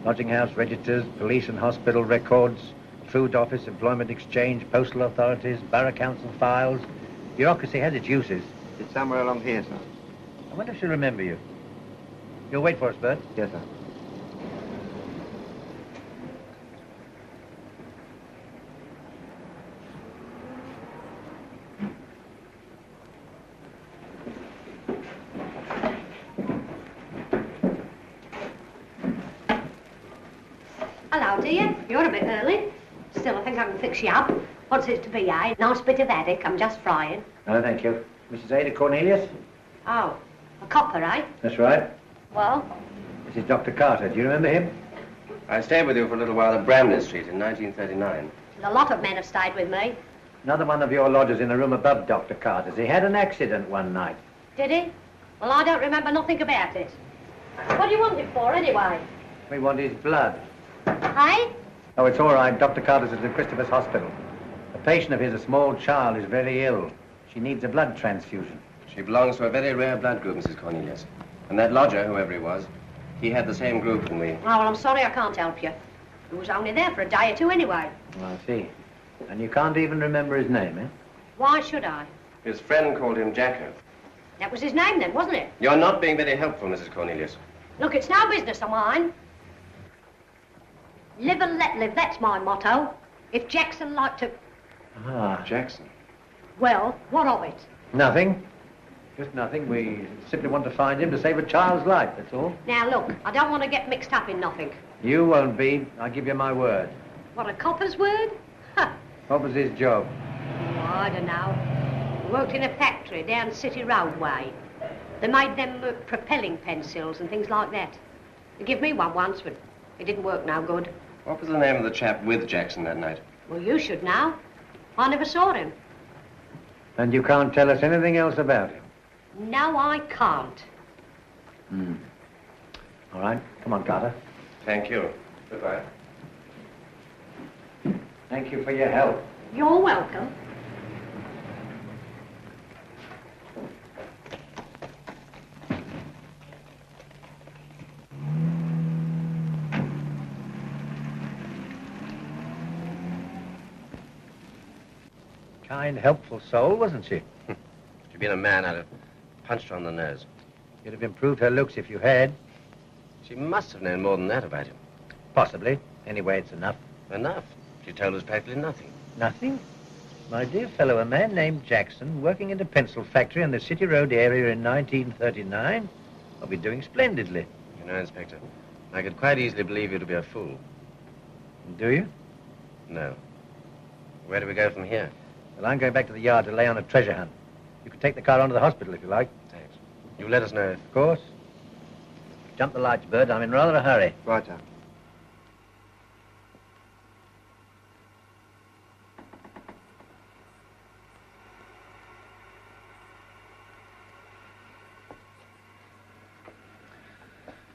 Lodging house registers, police and hospital records, food office, employment exchange, postal authorities, borough council files. Bureaucracy has its uses. It's somewhere along here, sir. I wonder if she'll remember you. You'll wait for us, Bert? Yes, sir. Hello, dear. You're a bit early. Still, I think I can fix you up. What's it to be, eh? Nice bit of haddock. I'm just frying. No, thank you. Mrs. Ada Cornelius? Oh, a copper, eh? That's right. Well, This is Dr. Carter. Do you remember him? I stayed with you for a little while at Bramley Street in 1939. a lot of men have stayed with me. Another one of your lodgers in the room above Dr. Carter's. He had an accident one night. Did he? Well, I don't remember nothing about it. What do you want it for, anyway? We want his blood. Hey? Oh, it's all right. Dr. Carter's at the Christopher's Hospital. A patient of his, a small child, is very ill. She needs a blood transfusion. She belongs to a very rare blood group, Mrs. Cornelius. And that lodger, whoever he was, he had the same group and we... Oh, well, I'm sorry I can't help you. He was only there for a day or two anyway. Oh, I see. And you can't even remember his name, eh? Why should I? His friend called him Jacko. That was his name then, wasn't it? You're not being very helpful, Mrs. Cornelius. Look, it's no business of mine. Live and let live, that's my motto. If Jackson liked to... Ah. Jackson? Well, what of it? Nothing. Just nothing. We simply want to find him to save a child's life, that's all. Now, look, I don't want to get mixed up in nothing. You won't be. I give you my word. What, a copper's word? What was his job? Oh, I don't know. He worked in a factory down City Roadway. They made them propelling pencils and things like that. They gave me one once, but it didn't work no good. What was the name of the chap with Jackson that night? Well, you should know. I never saw him. And you can't tell us anything else about him? No, I can't. Hmm. All right. Come on, Carter. Thank you. Goodbye. Thank you for your help. You're welcome. Kind, helpful soul, wasn't she? If she'd been a man, I'd have punched her on the nose. You'd have improved her looks if you had. She must have known more than that about him. Possibly. Anyway, it's enough. Enough. She told us practically nothing. Nothing? My dear fellow, a man named Jackson, working in a pencil factory in the City Road area in 1939, will be doing splendidly. You know, Inspector, I could quite easily believe you to be a fool. Do you? No. Where do we go from here? Well, I'm going back to the yard to lay on a treasure hunt. You can take the car on to the hospital if you like. Thanks. You let us know. Of course. Jump the lights, Bert. I'm in rather a hurry. Right, sir.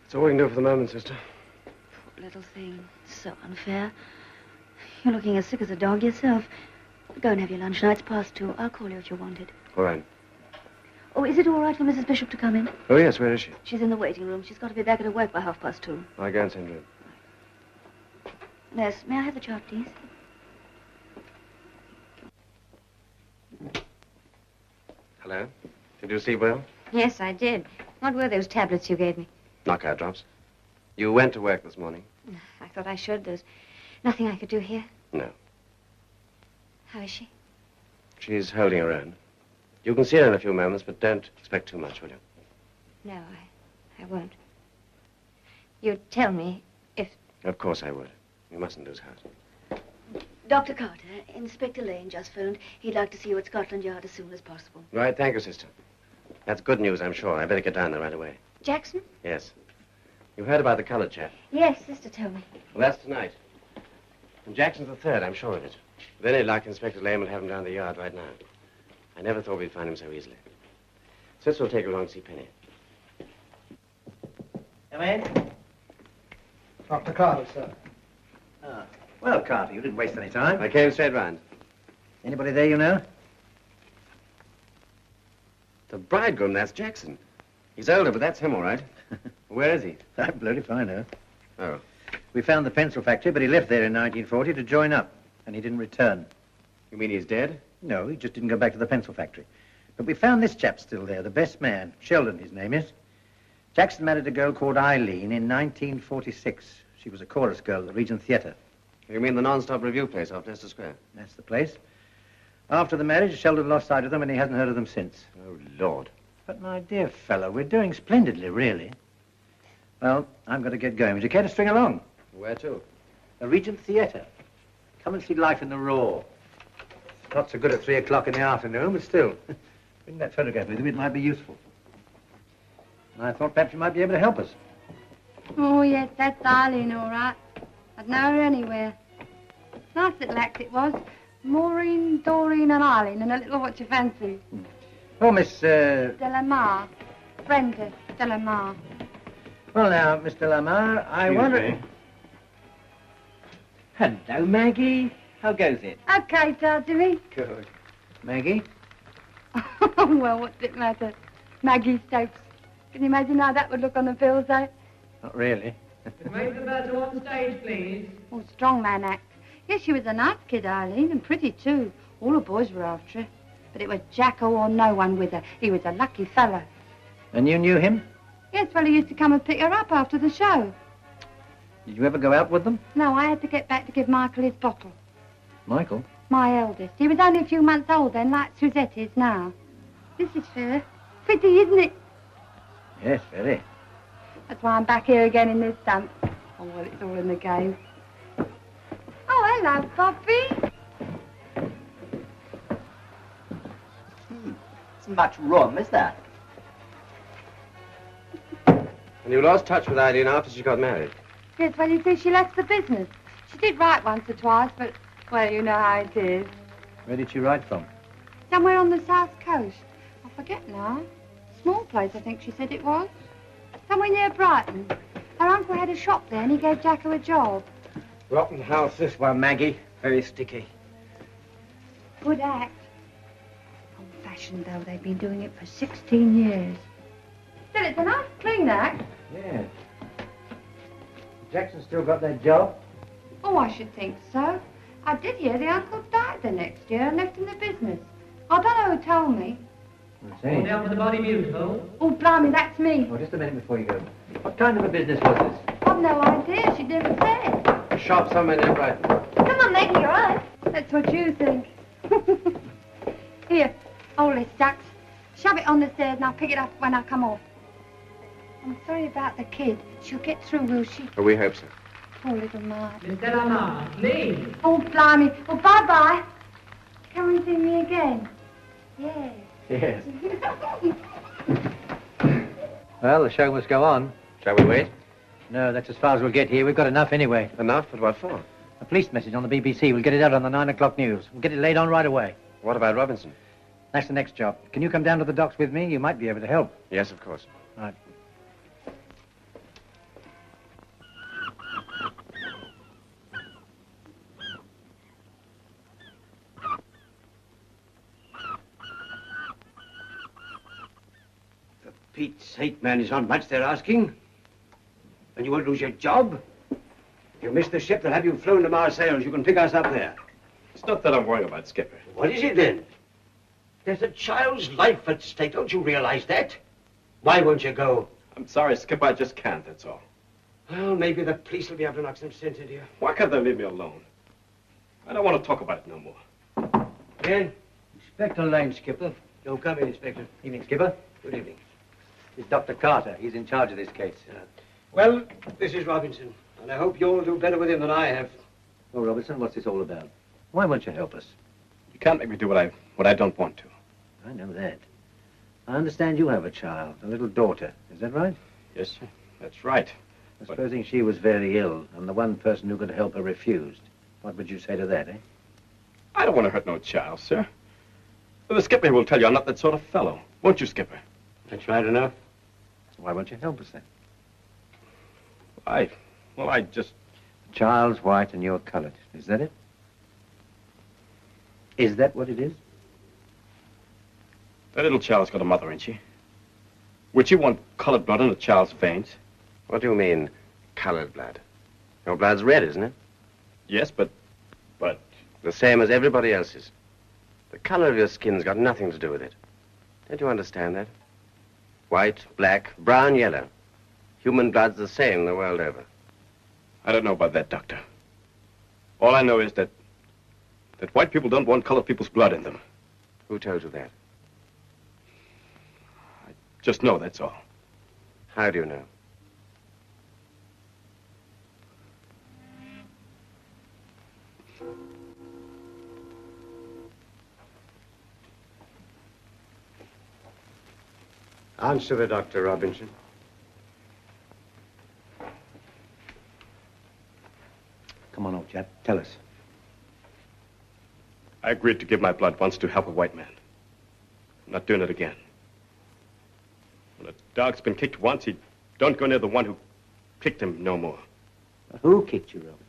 That's all we can do for the moment, sister. Poor little thing. So unfair. You're looking as sick as a dog yourself. Go and have your lunch now. It's past 2. I'll call you if you're wanted. All right. Oh, is it all right for Mrs. Bishop to come in? Oh, yes, where is she? She's in the waiting room. She's got to be back at her work by 2:30. I'll go and send her in. Nurse, may I have the chart, please? Hello? Did you sleep well? Yes, I did. What were those tablets you gave me? Knockout drops. You went to work this morning? I thought I should. There's nothing I could do here. No. How is she? She's holding her own. You can see her in a few moments, but don't expect too much, will you? No, I won't. You'd tell me if... Of course I would. You mustn't lose heart. Dr. Carter, Inspector Lane just phoned. He'd like to see you at Scotland Yard as soon as possible. Right, thank you, sister. That's good news, I'm sure. I better get down there right away. Jackson? Yes. You heard about the colored chap? Yes, Sister told me. Well, that's tonight. And Jackson's the third, I'm sure of it. With any luck, Inspector Lane will have him down the yard right now. I never thought we'd find him so easily. Sister will take you along to see Penny. Come in. Dr. Carter, sir. Ah. Well, Carter, you didn't waste any time. I came straight round. Anybody there you know? The bridegroom, that's Jackson. He's older, but that's him, all right. Where is he? I bloody fine, huh? Oh. We found the pencil factory, but he left there in 1940 to join up, and he didn't return. You mean he's dead? No, he just didn't go back to the pencil factory. But we found this chap still there, the best man. Sheldon, his name is. Jackson married a girl called Eileen in 1946. She was a chorus girl at the Regent Theatre. You mean the non-stop review place off Leicester Square? That's the place. After the marriage, Sheldon lost sight of them, and he hasn't heard of them since. Oh, Lord. But, my dear fellow, we're doing splendidly, really. Well, I'm going to get going. Would you care to string along? Where to? The Regent Theatre. Come and see life in the raw. Not so good at 3 o'clock in the afternoon, but still. Bring that photograph with you. It might be useful. And I thought perhaps you might be able to help us. Oh, yes, that's Eileen, all right. I'd know her anywhere. Nice little act it was. Maureen, Doreen and Eileen and a little what you fancy. Oh, Miss, Delamar. Brenda Delamar. Well, now, Miss Delamar, I wonder... Hello, Maggie. How goes it? Okay, Jimmy. Good. Maggie? Well, what's it matter? Maggie Stokes. Can you imagine how that would look on the bills, eh? Not really. Make the better on stage, please. Oh, strongman act. Yes, she was a nice kid, Eileen, and pretty, too. All the boys were after her. But it was Jacko or no one with her. He was a lucky fella. And you knew him? Yes, well, he used to come and pick her up after the show. Did you ever go out with them? No, I had to get back to give Michael his bottle. Michael? My eldest. He was only a few months old then, like Suzette is now. This is fair. Pretty, isn't it? Yes, very. That's why I'm back here again in this dump. Oh, well, it's all in the game. Oh, hello, Bobby. It's much rum, is that? And you lost touch with Eileen after she got married? Yes, well, you see, she left the business. She did write once or twice, but, well, you know how it is. Where did she write from? Somewhere on the south coast. I forget now. Small place, I think she said it was. Somewhere near Brighton. Her uncle had a shop there and he gave Jacko a job. Rotten house, this one, Maggie. Very sticky. Good act. Old-fashioned, though. They've been doing it for 16 years. Still, it's a nice clean act. Yeah. Jackson still got that job? Oh, I should think so. I did hear the uncle died the next year and left him the business. I don't know who told me. All down for the body musical. Oh, blimey, that's me. Oh, just a minute before you go. What kind of a business was this? I've no idea. She never said. A shop somewhere near Brighton. Come on, Maggie, you're right. That's what you think. Here, hold this, Jax. Shove it on the stairs and I'll pick it up when I come off. I'm sorry about the kid. She'll get through, will she? Oh, we hope so. Poor little Marge. Miss Delamar, please. Oh, blimey. Well, bye-bye. Come and see me again. Yes. Yes. Well, the show must go on. Shall we wait? No, that's as far as we'll get here. We've got enough anyway. Enough? But what for? A police message on the BBC. We'll get it out on the 9 o'clock news. We'll get it laid on right away. What about Robinson? That's the next job. Can you come down to the docks with me? You might be able to help. Yes, of course. Right. Pete's sake, man, is not much they're asking. And you won't lose your job. If you miss the ship, they'll have you flown to Marseilles. You can pick us up there. It's not that I'm worrying about, Skipper. What is it then? There's a child's life at stake. Don't you realize that? Why won't you go? I'm sorry, Skipper. I just can't, that's all. Well, maybe the police will be able to knock some sense into you. Why can't they leave me alone? I don't want to talk about it no more. Ben? Inspector Lane, Skipper. Don't come in, Inspector. Evening, Skipper. Good evening. It's Dr. Carter. He's in charge of this case. Well, this is Robinson, and I hope you'll do better with him than I have. Well, Robinson, what's this all about? Why won't you help us? You can't make me do what I don't want to. I know that. I understand you have a child, a little daughter. Is that right? Yes, sir. That's right. Supposing she was very ill, and the one person who could help her refused. What would you say to that, eh? I don't want to hurt no child, sir. Well, the skipper will tell you I'm not that sort of fellow. Won't you, Skipper? That's right enough. Why won't you help us then? I just... The child's white and you're colored. Is that it? Is that what it is? That little child's got a mother, ain't she? Would you want colored blood in a child's veins? What do you mean, colored blood? Your blood's red, isn't it? Yes, but... The same as everybody else's. The color of your skin's got nothing to do with it. Don't you understand that? White, black, brown, yellow. Human blood's the same the world over. I don't know about that, Doctor. All I know is that white people don't want colored people's blood in them. Who told you that? I just know, that's all. How do you know? Answer the doctor, Robinson. Come on, old chap. Tell us. I agreed to give my blood once to help a white man. I'm not doing it again. When a dog's been kicked once, he don't go near the one who kicked him no more. Who kicked you, Robinson?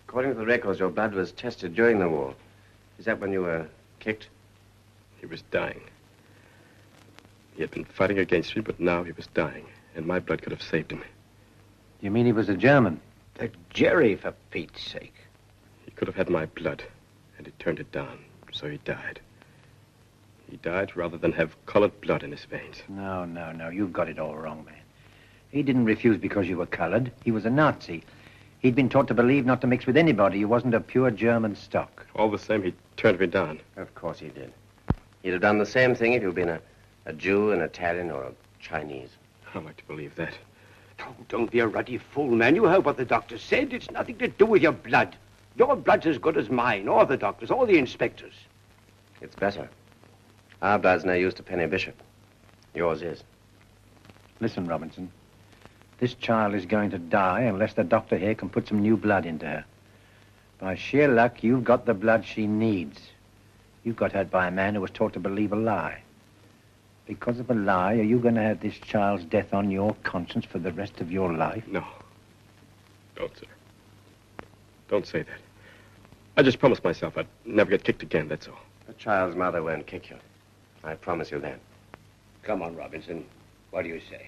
According to the records, your blood was tested during the war. Is that when you were kicked? He was dying. He had been fighting against me, but now he was dying, and my blood could have saved him. You mean he was a German? That Jerry, for Pete's sake. He could have had my blood, and he turned it down, so he died. He died rather than have colored blood in his veins. No. You've got it all wrong, man. He didn't refuse because you were colored. He was a Nazi. He'd been taught to believe not to mix with anybody who wasn't of pure German stock. All the same, he turned me down. Of course he did. He'd have done the same thing if you'd been a Jew, an Italian, or a Chinese. I'd like to believe that. Oh, don't be a ruddy fool, man. You heard what the doctor said. It's nothing to do with your blood. Your blood's as good as mine, or the doctor's, or the inspector's. It's better. Our blood's no use to Penny Bishop. Yours is. Listen, Robinson. This child is going to die unless the doctor here can put some new blood into her. By sheer luck, you've got the blood she needs. You got hurt by a man who was taught to believe a lie. Because of a lie, are you going to have this child's death on your conscience for the rest of your life? No. Don't, sir. Don't say that. I just promised myself I'd never get kicked again, that's all. The child's mother won't kick you. I promise you that. Come on, Robinson. What do you say?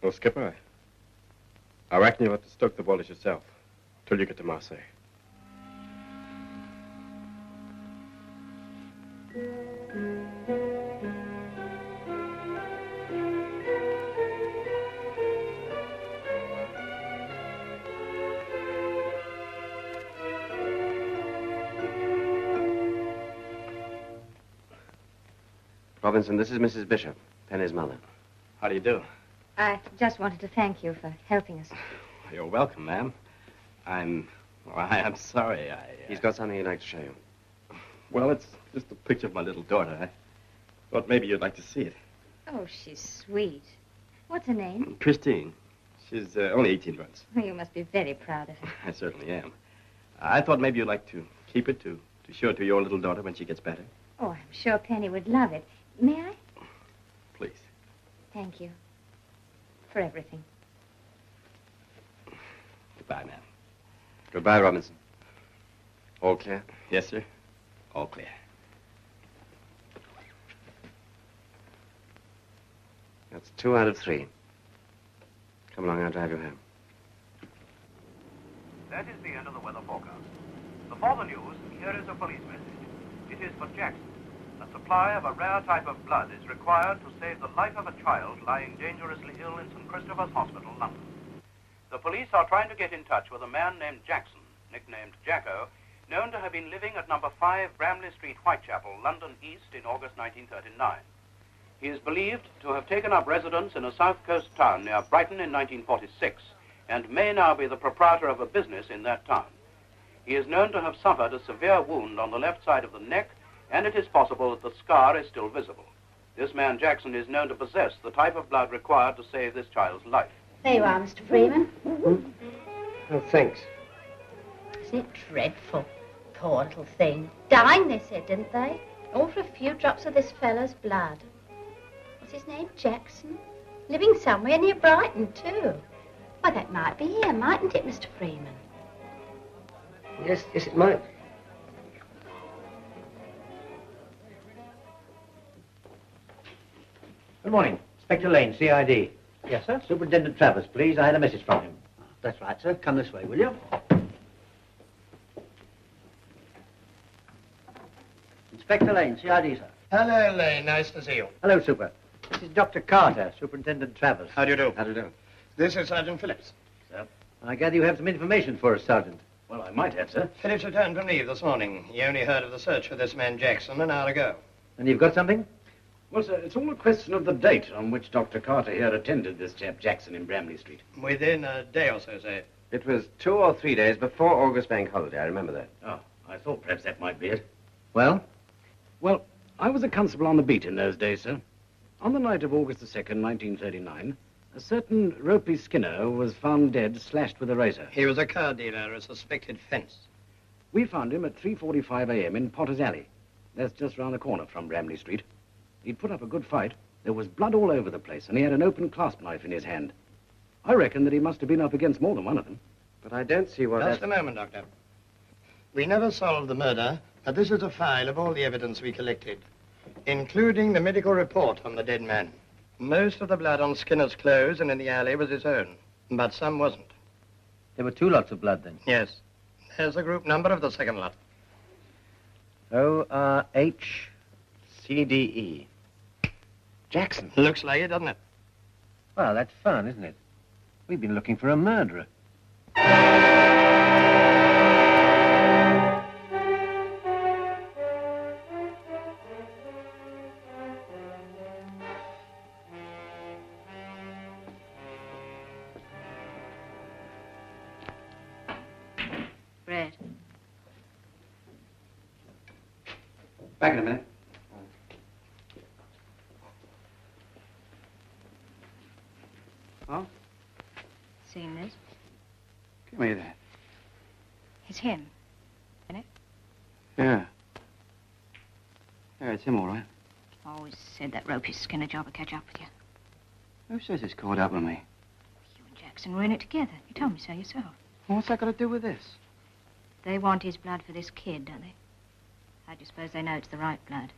Well, Skipper, I reckon you'll have to stoke the boilers yourself till you get to Marseille. Robinson, this is Mrs. Bishop, Penny's mother. How do you do? I just wanted to thank you for helping us. You're welcome, ma'am. I'm sorry. He's got something he'd like to show you. Well, it's just a picture of my little daughter. I thought maybe you'd like to see it. Oh, she's sweet. What's her name? Christine. She's only 18 months. Oh, you must be very proud of her. I certainly am. I thought maybe you'd like to keep it to show it to your little daughter when she gets better. Oh, I'm sure Penny would love it. May I? Please. Thank you. For everything. Goodbye, ma'am. Goodbye, Robinson. All clear? Yes, sir. All clear. That's 2 out of 3. Come along, I'll drive you home. That is the end of the weather forecast. Before the news, here is a police message. It is for Jackson. A supply of a rare type of blood is required to save the life of a child lying dangerously ill in St. Christopher's Hospital, London. The police are trying to get in touch with a man named Jackson, nicknamed Jacko, known to have been living at number 5 Bramley Street, Whitechapel, London East in August 1939. He is believed to have taken up residence in a south coast town near Brighton in 1946 and may now be the proprietor of a business in that town. He is known to have suffered a severe wound on the left side of the neck, and it is possible that the scar is still visible. This man Jackson is known to possess the type of blood required to save this child's life. There you are, Mr. Freeman. Oh, thanks. Isn't it dreadful? Poor little thing. Dying, they said, didn't they? All for a few drops of this fellow's blood. What's his name? Jackson? Living somewhere near Brighton, too. Why, that might be here, mightn't it, Mr. Freeman? Yes, it might. Good morning. Inspector Lane, CID. Yes, sir? Superintendent Travers, please. I had a message from him. That's right, sir. Come this way, will you? Inspector Lane, CID, sir. Hello, Lane. Nice to see you. Hello, Super. This is Dr. Carter, Superintendent Travers. How do you do? How do you do? This is Sergeant Phillips. Sir. I gather you have some information for us, Sergeant. Well, I might have, sir. Phillips returned from leave this morning. He only heard of the search for this man Jackson an hour ago. And you've got something? Well, sir, it's all a question of the date on which Dr. Carter here attended this chap Jackson in Bramley Street. Within a day or so, sir. It was 2 or 3 days before August Bank holiday. I remember that. Oh, I thought perhaps that might be it. Well? Well, I was a constable on the beat in those days, sir. On the night of August the 2nd, 1939, a certain Ropey Skinner was found dead, slashed with a razor. He was a car dealer, a suspected fence. We found him at 3:45 a.m. in Potter's Alley. That's just round the corner from Bramley Street. He'd put up a good fight. There was blood all over the place, and he had an open clasp knife in his hand. I reckon that he must have been up against more than one of them. But I don't see what Just a moment, Doctor. We never solved the murder, but this is a file of all the evidence we collected, including the medical report on the dead man. Most of the blood on Skinner's clothes and in the alley was his own, but some wasn't. There were 2 lots of blood, then? Yes. There's the group number of the second lot. O-R-H-C-D-E. Jackson. Looks like it, doesn't it? Well, that's fun, isn't it? We've been looking for a murderer. Red. Back in a minute. Oh? Seen this? Give me that. It's him, isn't it? Yeah. Yeah, it's him, all right. I always said that Ropey Skinner job would catch up with you. Who says it's caught up with me? You and Jackson were in it together. You told me so yourself. Well, what's that got to do with this? They want his blood for this kid, don't they? How do you suppose they know it's the right blood?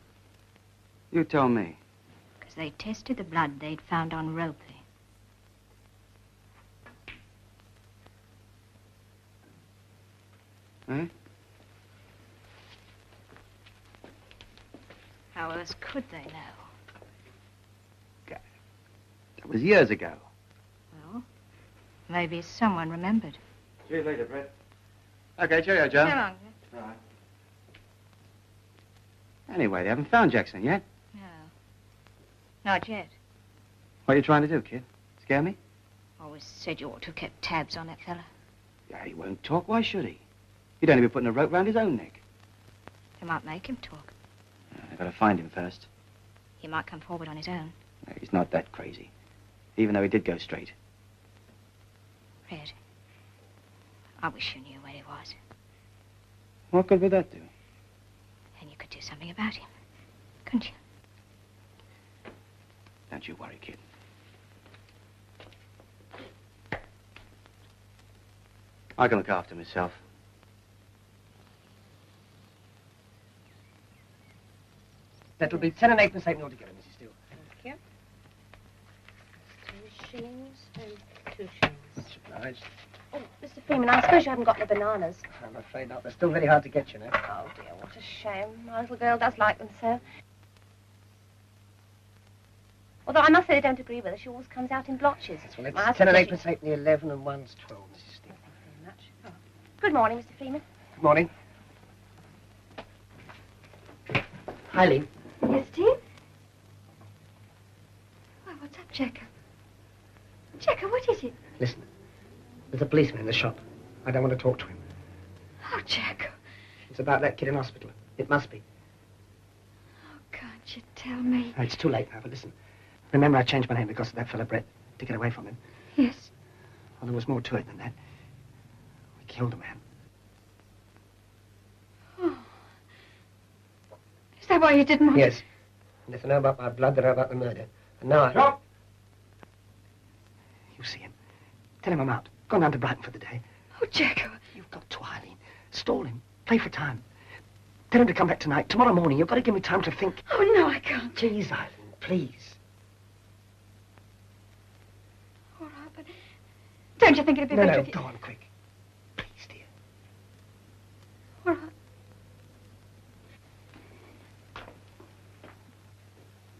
You tell me. Because they tested the blood they'd found on Ropey. Eh? How else could they know? That was years ago. Well, maybe someone remembered. See you later, Brett. Okay, cheerio, Joe. So long. Right. Anyway, they haven't found Jackson yet. No. Not yet. What are you trying to do, kid? Scare me? Always said you ought to have kept tabs on that fella. Yeah, he won't talk. Why should he? He'd only be putting a rope round his own neck. You might make him talk. I've got to find him first. He might come forward on his own. No, he's not that crazy. Even though he did go straight. Red, I wish you knew where he was. What good would that do? And you could do something about him. couldn't you? Don't you worry, kid. I can look after myself. That'll be 10 and 8 and 8 altogether, Mrs. Steele. Thank you. 3 shillings and 2 shillings. Obliged. Oh, Mr. Freeman, I suppose you haven't got the bananas. I'm afraid not. They're still very hard to get, you know. Oh, dear, what a shame. My little girl does like them so. Although I must say they don't agree with her. She always comes out in blotches. Well, it's My 10 and 8 husband- and 8 and the 11 and 1's 12, Mrs. Steele. Very much. Oh. Good morning, Mr. Freeman. Good morning. Hi, Lee. Yes, Steve? Why, what's up, Jacob? Jacob, what is it? Listen, there's a policeman in the shop. I don't want to talk to him. Oh, Jacob. It's about that kid in hospital. It must be. Can't you tell me? Oh, it's too late now, but listen. Remember, I changed my name because of that fella, Brett, to get away from him. Yes. Well, there was more to it than that. We killed a man. Oh. Is that why you didn't want Yes. And if they know about my blood, they know about the murder. And now I... Stop! You see him. Tell him I'm out. Gone down to Brighton for the day. Oh, Jacob. You've got to, Eileen. Stall him. Play for time. Tell him to come back tonight. Tomorrow morning, you've got to give me time to think. Oh, no, I can't. Please, Eileen, please. All right, but don't you think it'd be No, better no, if you... go on, quick. All right.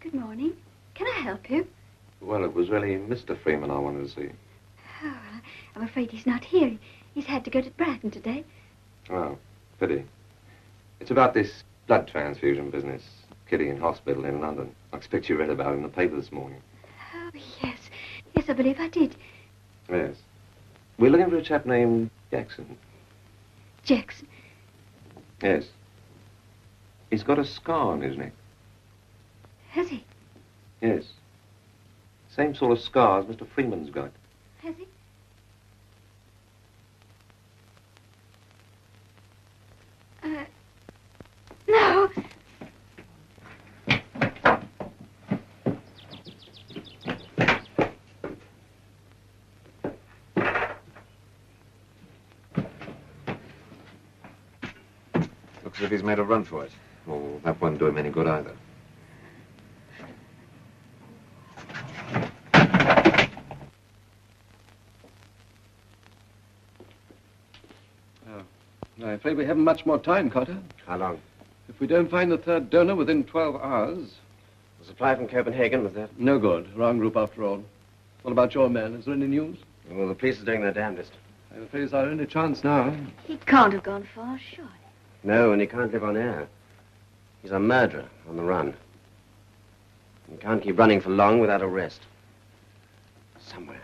Good morning. Can I help you? Well, it was really Mr. Freeman I wanted to see. Oh, I'm afraid he's not here. He's had to go to Brighton today. Oh, pity. It's about this blood transfusion business. Kitty in hospital in London. I expect you read about it in the paper this morning. Oh, yes. Yes, I believe I did. Yes. We're looking for a chap named Jackson. Jackson. Yes. He's got a scar on his neck. Has he? Yes. Same sort of scar as Mr. Freeman's got. Has he? No. Looks as if he's made a run for it. Oh, that won't do him any good either. I'm afraid we haven't much more time, Cotter. How long? If we don't find the third donor within 12 hours... The supply from Copenhagen, was that? No good. Wrong group after all. What about your man? Is there any news? Well, the police are doing their damnedest. I'm afraid it's our only chance now. He can't have gone far, sure. No, and he can't live on air. He's a murderer on the run. He can't keep running for long without arrest. Somewhere.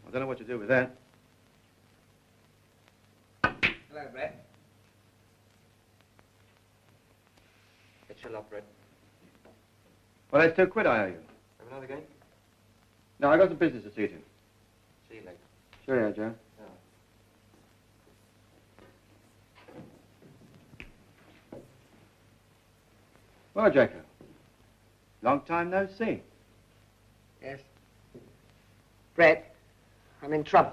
I don't know what to do with that. Hello, Brett. It's your lot, Brett. Well, I still quit, I owe you. Have another game? No, I got some business to see to. See you later. Sure, yeah, Joe. Well, Jacob. Long time no see. Yes. Brett, I'm in trouble.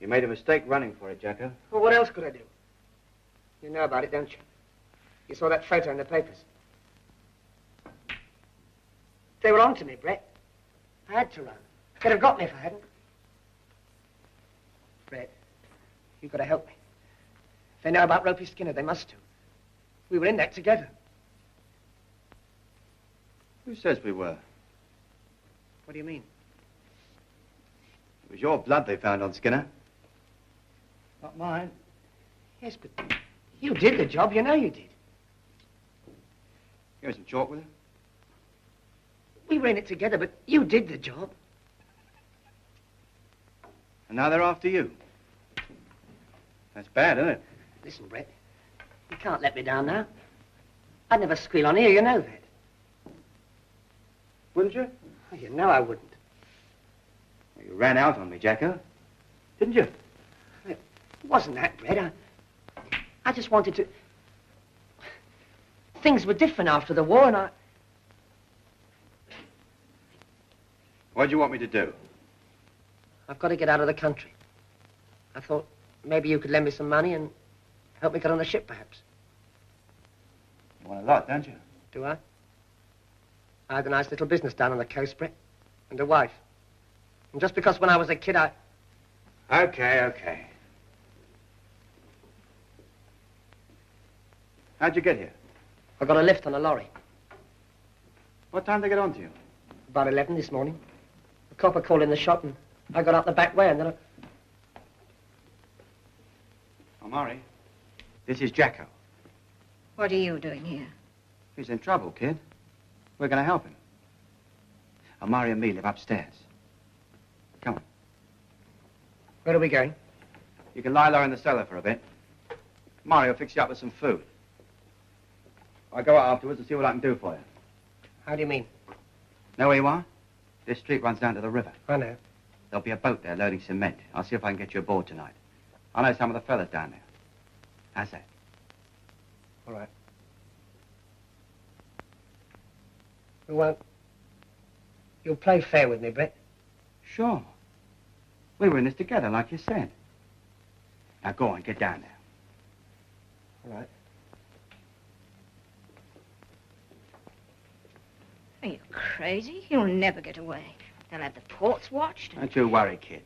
You made a mistake running for it, Jacob. Well, what else could I do? You know about it, don't you? You saw that photo in the papers. They were on to me, Brett. I had to run. They'd have got me if I hadn't. Brett, you've got to help me. If they know about Ropey Skinner, they must do. We were in that together. Who says we were? What do you mean? It was your blood they found on Skinner. Not mine. Yes, but you did the job. You know you did. You had some chalk with her? We were in it together, but you did the job. And now they're after you. That's bad, isn't it? Listen, Brett, you can't let me down now. I'd never squeal on here, you know that. Wouldn't you? Oh, you know I wouldn't. You ran out on me, Jacko. Didn't you? It wasn't that, Brett. I just wanted to... Things were different after the war, and I... What do you want me to do? I've got to get out of the country. I thought maybe you could lend me some money and help me get on a ship, perhaps. You want a lot, don't you? Do I? I had a nice little business down on the coast, Brett, and a wife. And just because when I was a kid, I... Okay. How'd you get here? I got a lift on a lorry. What time did they get on to you? About 11 this morning. A copper called in the shop, and I got out the back way, and then I... Omari, this is Jacko. What are you doing here? He's in trouble, kid. We're going to help him. Omari and me live upstairs. Come on. Where are we going? You can lie low in the cellar for a bit. Omari will fix you up with some food. I'll go out afterwards and see what I can do for you. How do you mean? Know where you are? This street runs down to the river. I know. There'll be a boat there loading cement. I'll see if I can get you aboard tonight. I know some of the fellas down there. How's that? All right. You won't... You'll play fair with me, Brett? Sure. We were in this together, like you said. Now go on, get down there. All right. Are you crazy? You'll never get away. They'll have the ports watched. Don't you worry, kid.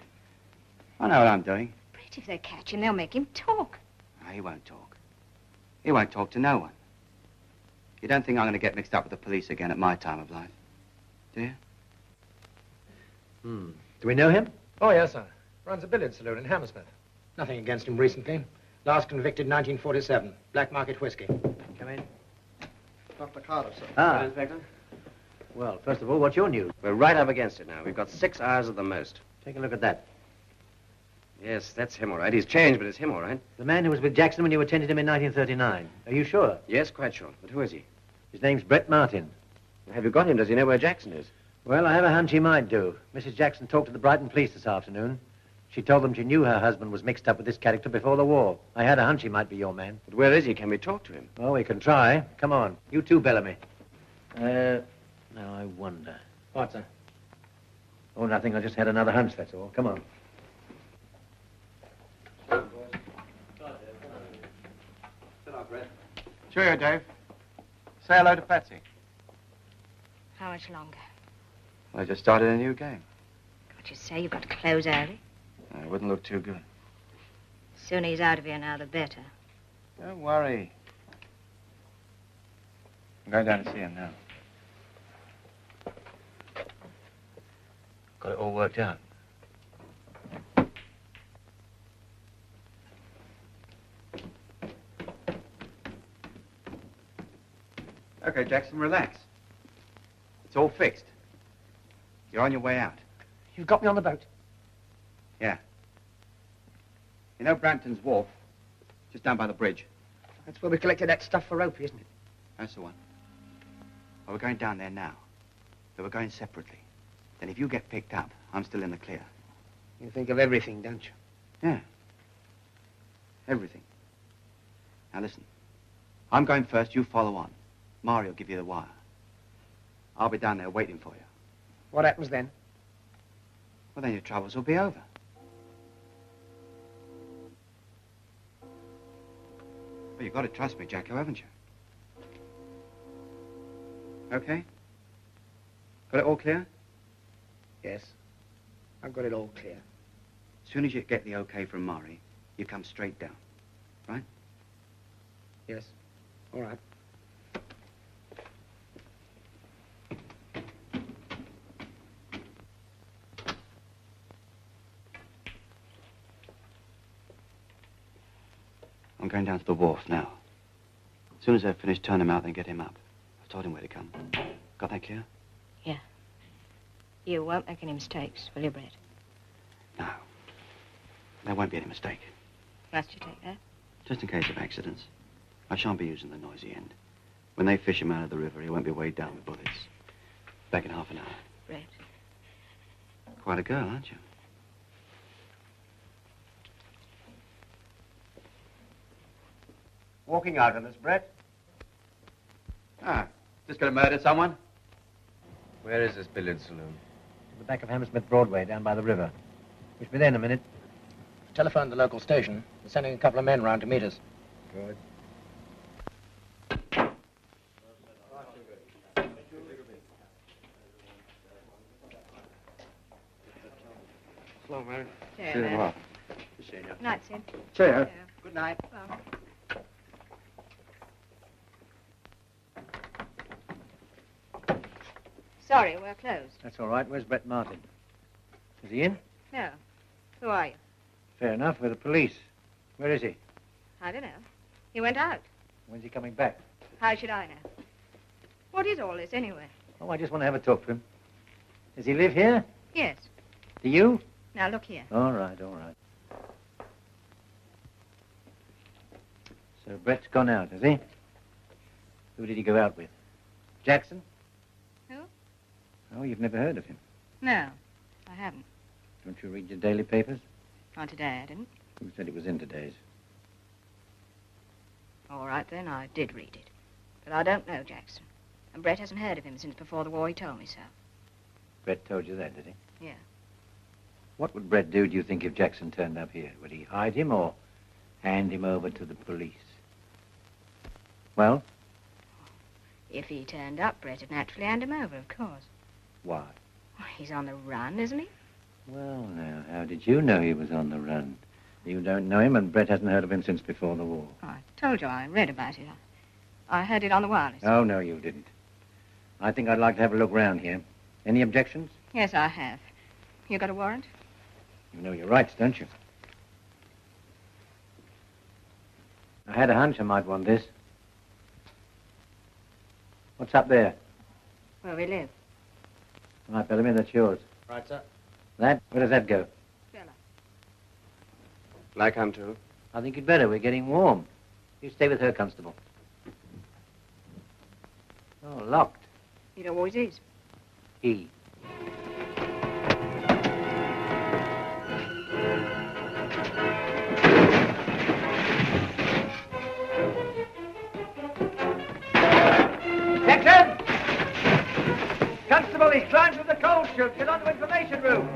I know what I'm doing. But if they catch him, they'll make him talk. No, he won't talk. He won't talk to no one. You don't think I'm going to get mixed up with the police again at my time of life, do you? Do we know him? Oh, yes, sir. Runs a billiard saloon in Hammersmith. Nothing against him recently. Last convicted 1947. Black market whiskey. Come in. Dr. Carter, sir. Ah, Inspector. Well, first of all, what's your news? We're right up against it now. We've got 6 hours at the most. Take a look at that. Yes, that's him, all right. He's changed, but it's him, all right. The man who was with Jackson when you attended him in 1939. Are you sure? Yes, quite sure. But who is he? His name's Brett Martin. Have you got him? Does he know where Jackson is? Well, I have a hunch he might do. Mrs. Jackson talked to the Brighton police this afternoon. She told them she knew her husband was mixed up with this character before the war. I had a hunch he might be your man. But where is he? Can we talk to him? Oh, we can try. Come on. You too, Bellamy. Now, I wonder. What, sir? Oh, nothing. I just had another hunch, that's all. Come on. Cheerio, Dave. Say hello to Patsy. How much longer? I just started a new game. What you say, you've got to close early? It wouldn't look too good. The sooner he's out of here now, the better. Don't worry. I'm going down to see him now. Got it all worked out. Okay, Jackson, relax. It's all fixed. You're on your way out. You've got me on the boat. Yeah. You know Brampton's Wharf? Just down by the bridge. That's where we collected that stuff for Opie, isn't it? That's the one. Well, we're going down there now. But we're going separately. Then if you get picked up, I'm still in the clear. You think of everything, don't you? Yeah. Everything. Now listen. I'm going first, you follow on. Mari will give you the wire. I'll be down there waiting for you. What happens then? Well, then your troubles will be over. Well, you've got to trust me, Jacko, haven't you? Okay? Got it all clear? Yes. I've got it all clear. As soon as you get the okay from Mari, you come straight down. Right? Yes. All right. I'm going down to the wharf now. As soon as they've finished, turn him out, then get him up. I've told him where to come. Got that clear? Yeah. You won't make any mistakes, will you, Brett? No. There won't be any mistake. Must you take that? Just in case of accidents. I shan't be using the noisy end. When they fish him out of the river, he won't be weighed down with bullets. Back in half an hour. Brett. Quite a girl, aren't you? Walking out on us, Brett. Ah, just gonna murder someone? Where is this billiard saloon? To the back of Hammersmith Broadway, down by the river. We should be there in a minute. Telephone the local station. They're sending a couple of men round to meet us. Good. Hello, Mary. Cheerio, See you Mary. tomorrow. See you. Good night, Sid. Cheerio. Good night. Well. Sorry, we're closed. That's all right. Where's Brett Martin? Is he in? No. Who are you? Fair enough. We're the police. Where is he? I don't know. He went out. When's he coming back? How should I know? What is all this, anyway? Oh, I just want to have a talk to him. Does he live here? Yes. Do you? Now, look here. All right, all right. So Brett's gone out, has he? Who did he go out with? Jackson? Who? Oh, you've never heard of him. No, I haven't. Don't you read your daily papers? Not today, I didn't. Who said it was in today's? All right, then, I did read it. But I don't know Jackson. And Brett hasn't heard of him since before the war. He told me so. Brett told you that, did he? Yeah. What would Brett do, do you think, if Jackson turned up here? Would he hide him or hand him over to the police? Well? If he turned up, Brett would naturally hand him over, of course. Why? Well, he's on the run, isn't he? Well, now, how did you know he was on the run? You don't know him, and Brett hasn't heard of him since before the war. I told you I read about it. I heard it on the wireless. Oh, no, you didn't. I think I'd like to have a look round here. Any objections? Yes, I have. You got a warrant? You know your rights, don't you? I had a hunch I might want this. What's up there? Where we live. All right, Bellamy, that's yours. Right, sir. That? Where does that go? Will I come too? I think you'd better. We're getting warm. You stay with her, Constable. Oh, locked. It always is. He. Jackson! Constable, he's climbed through the coal chute. Get on to information room.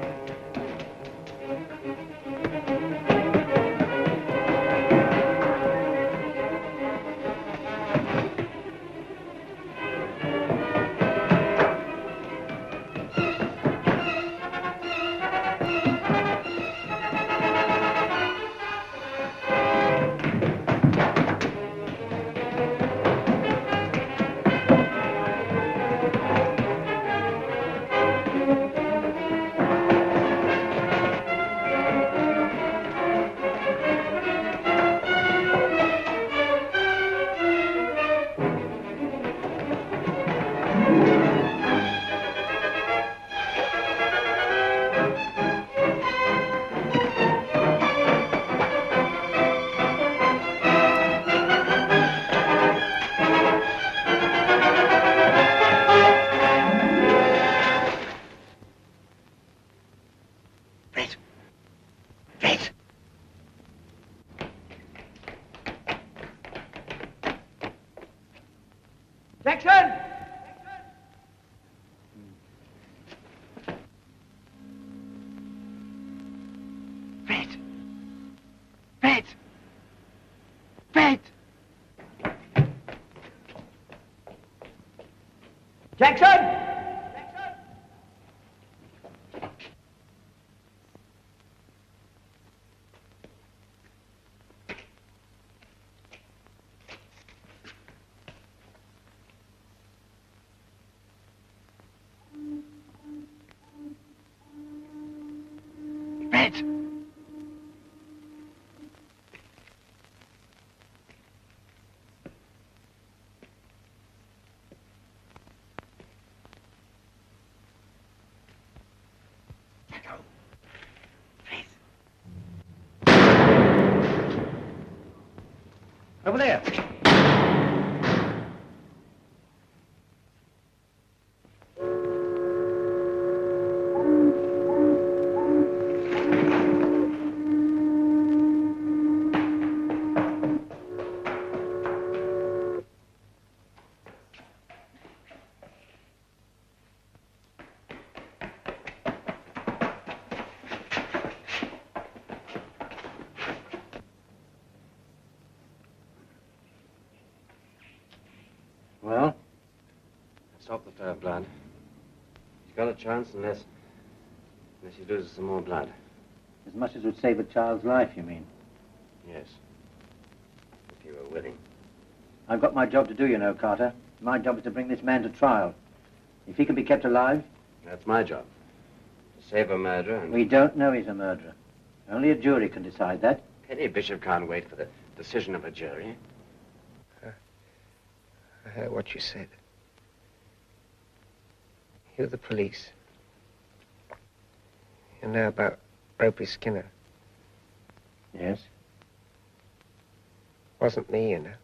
Jackson! Brett! Brett! Brett! Jackson! Brett! Over there. Well? Stop the flow of blood. He's got a chance unless he loses some more blood. As much as would save a child's life, you mean? Yes. If you were willing. I've got my job to do, you know, Carter. My job is to bring this man to trial. If he can be kept alive... That's my job. To save a murderer and... We don't know he's a murderer. Only a jury can decide that. Any bishop can't wait for the decision of a jury. I heard what you said. You're the police. You know about Ropey Skinner. Yes? Wasn't me, you know.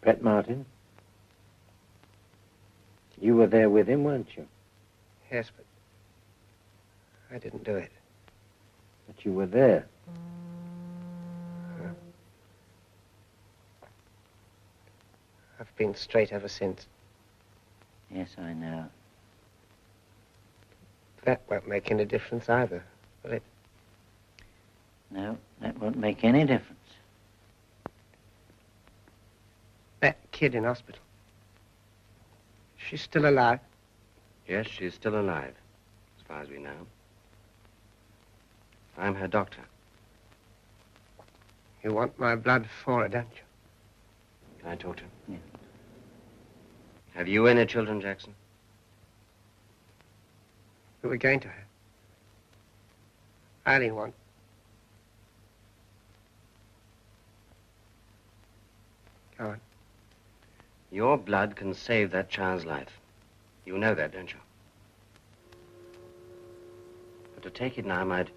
Brett Martin? You were there with him, weren't you? Yes, but I didn't do it. But you were there. I've been straight ever since. Yes, I know. That won't make any difference either, will it? No, that won't make any difference. That kid in hospital. She's still alive? Yes, she's still alive, as far as we know. I'm her doctor. You want my blood for her, don't you? Can I talk to her? Yeah. Have you any children, Jackson? But we're going to have. Eileen won't. Go on. Your blood can save that child's life. You know that, don't you? But to take it now might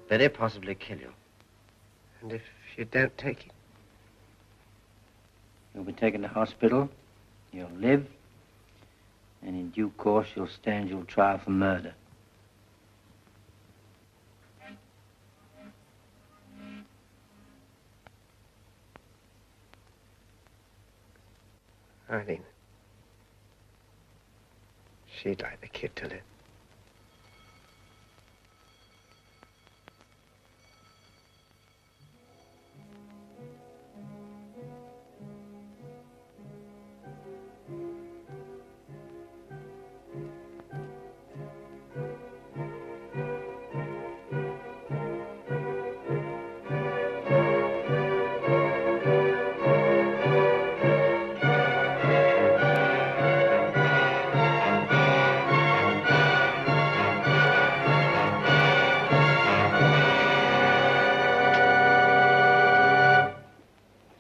very possibly kill you. And if you don't take it? You'll be taken to hospital, you'll live, and in due course you'll stand your trial for murder. Eileen. She'd like the kid to live.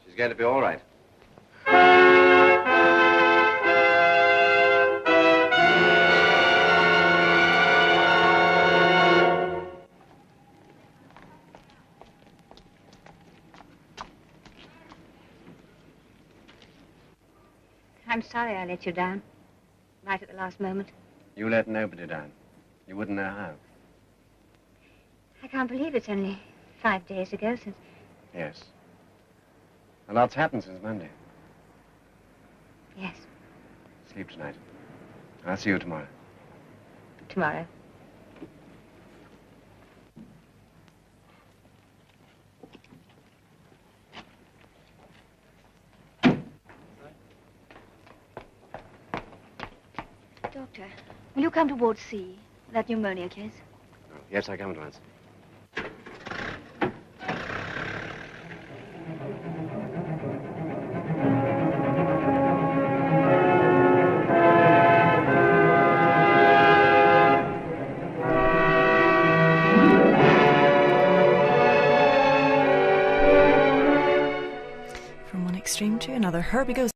She's going to be all right. I'm sorry I let you down. Right at the last moment. You let nobody down. You wouldn't know how. I can't believe it's only 5 days ago since... Yes. A lot's happened since Monday. Yes, Sleep tonight. I'll see you tomorrow. tomorrow. Doctor, will you come to Ward C, that pneumonia case? Oh, yes, I come at once. From one extreme to another, Herbie goes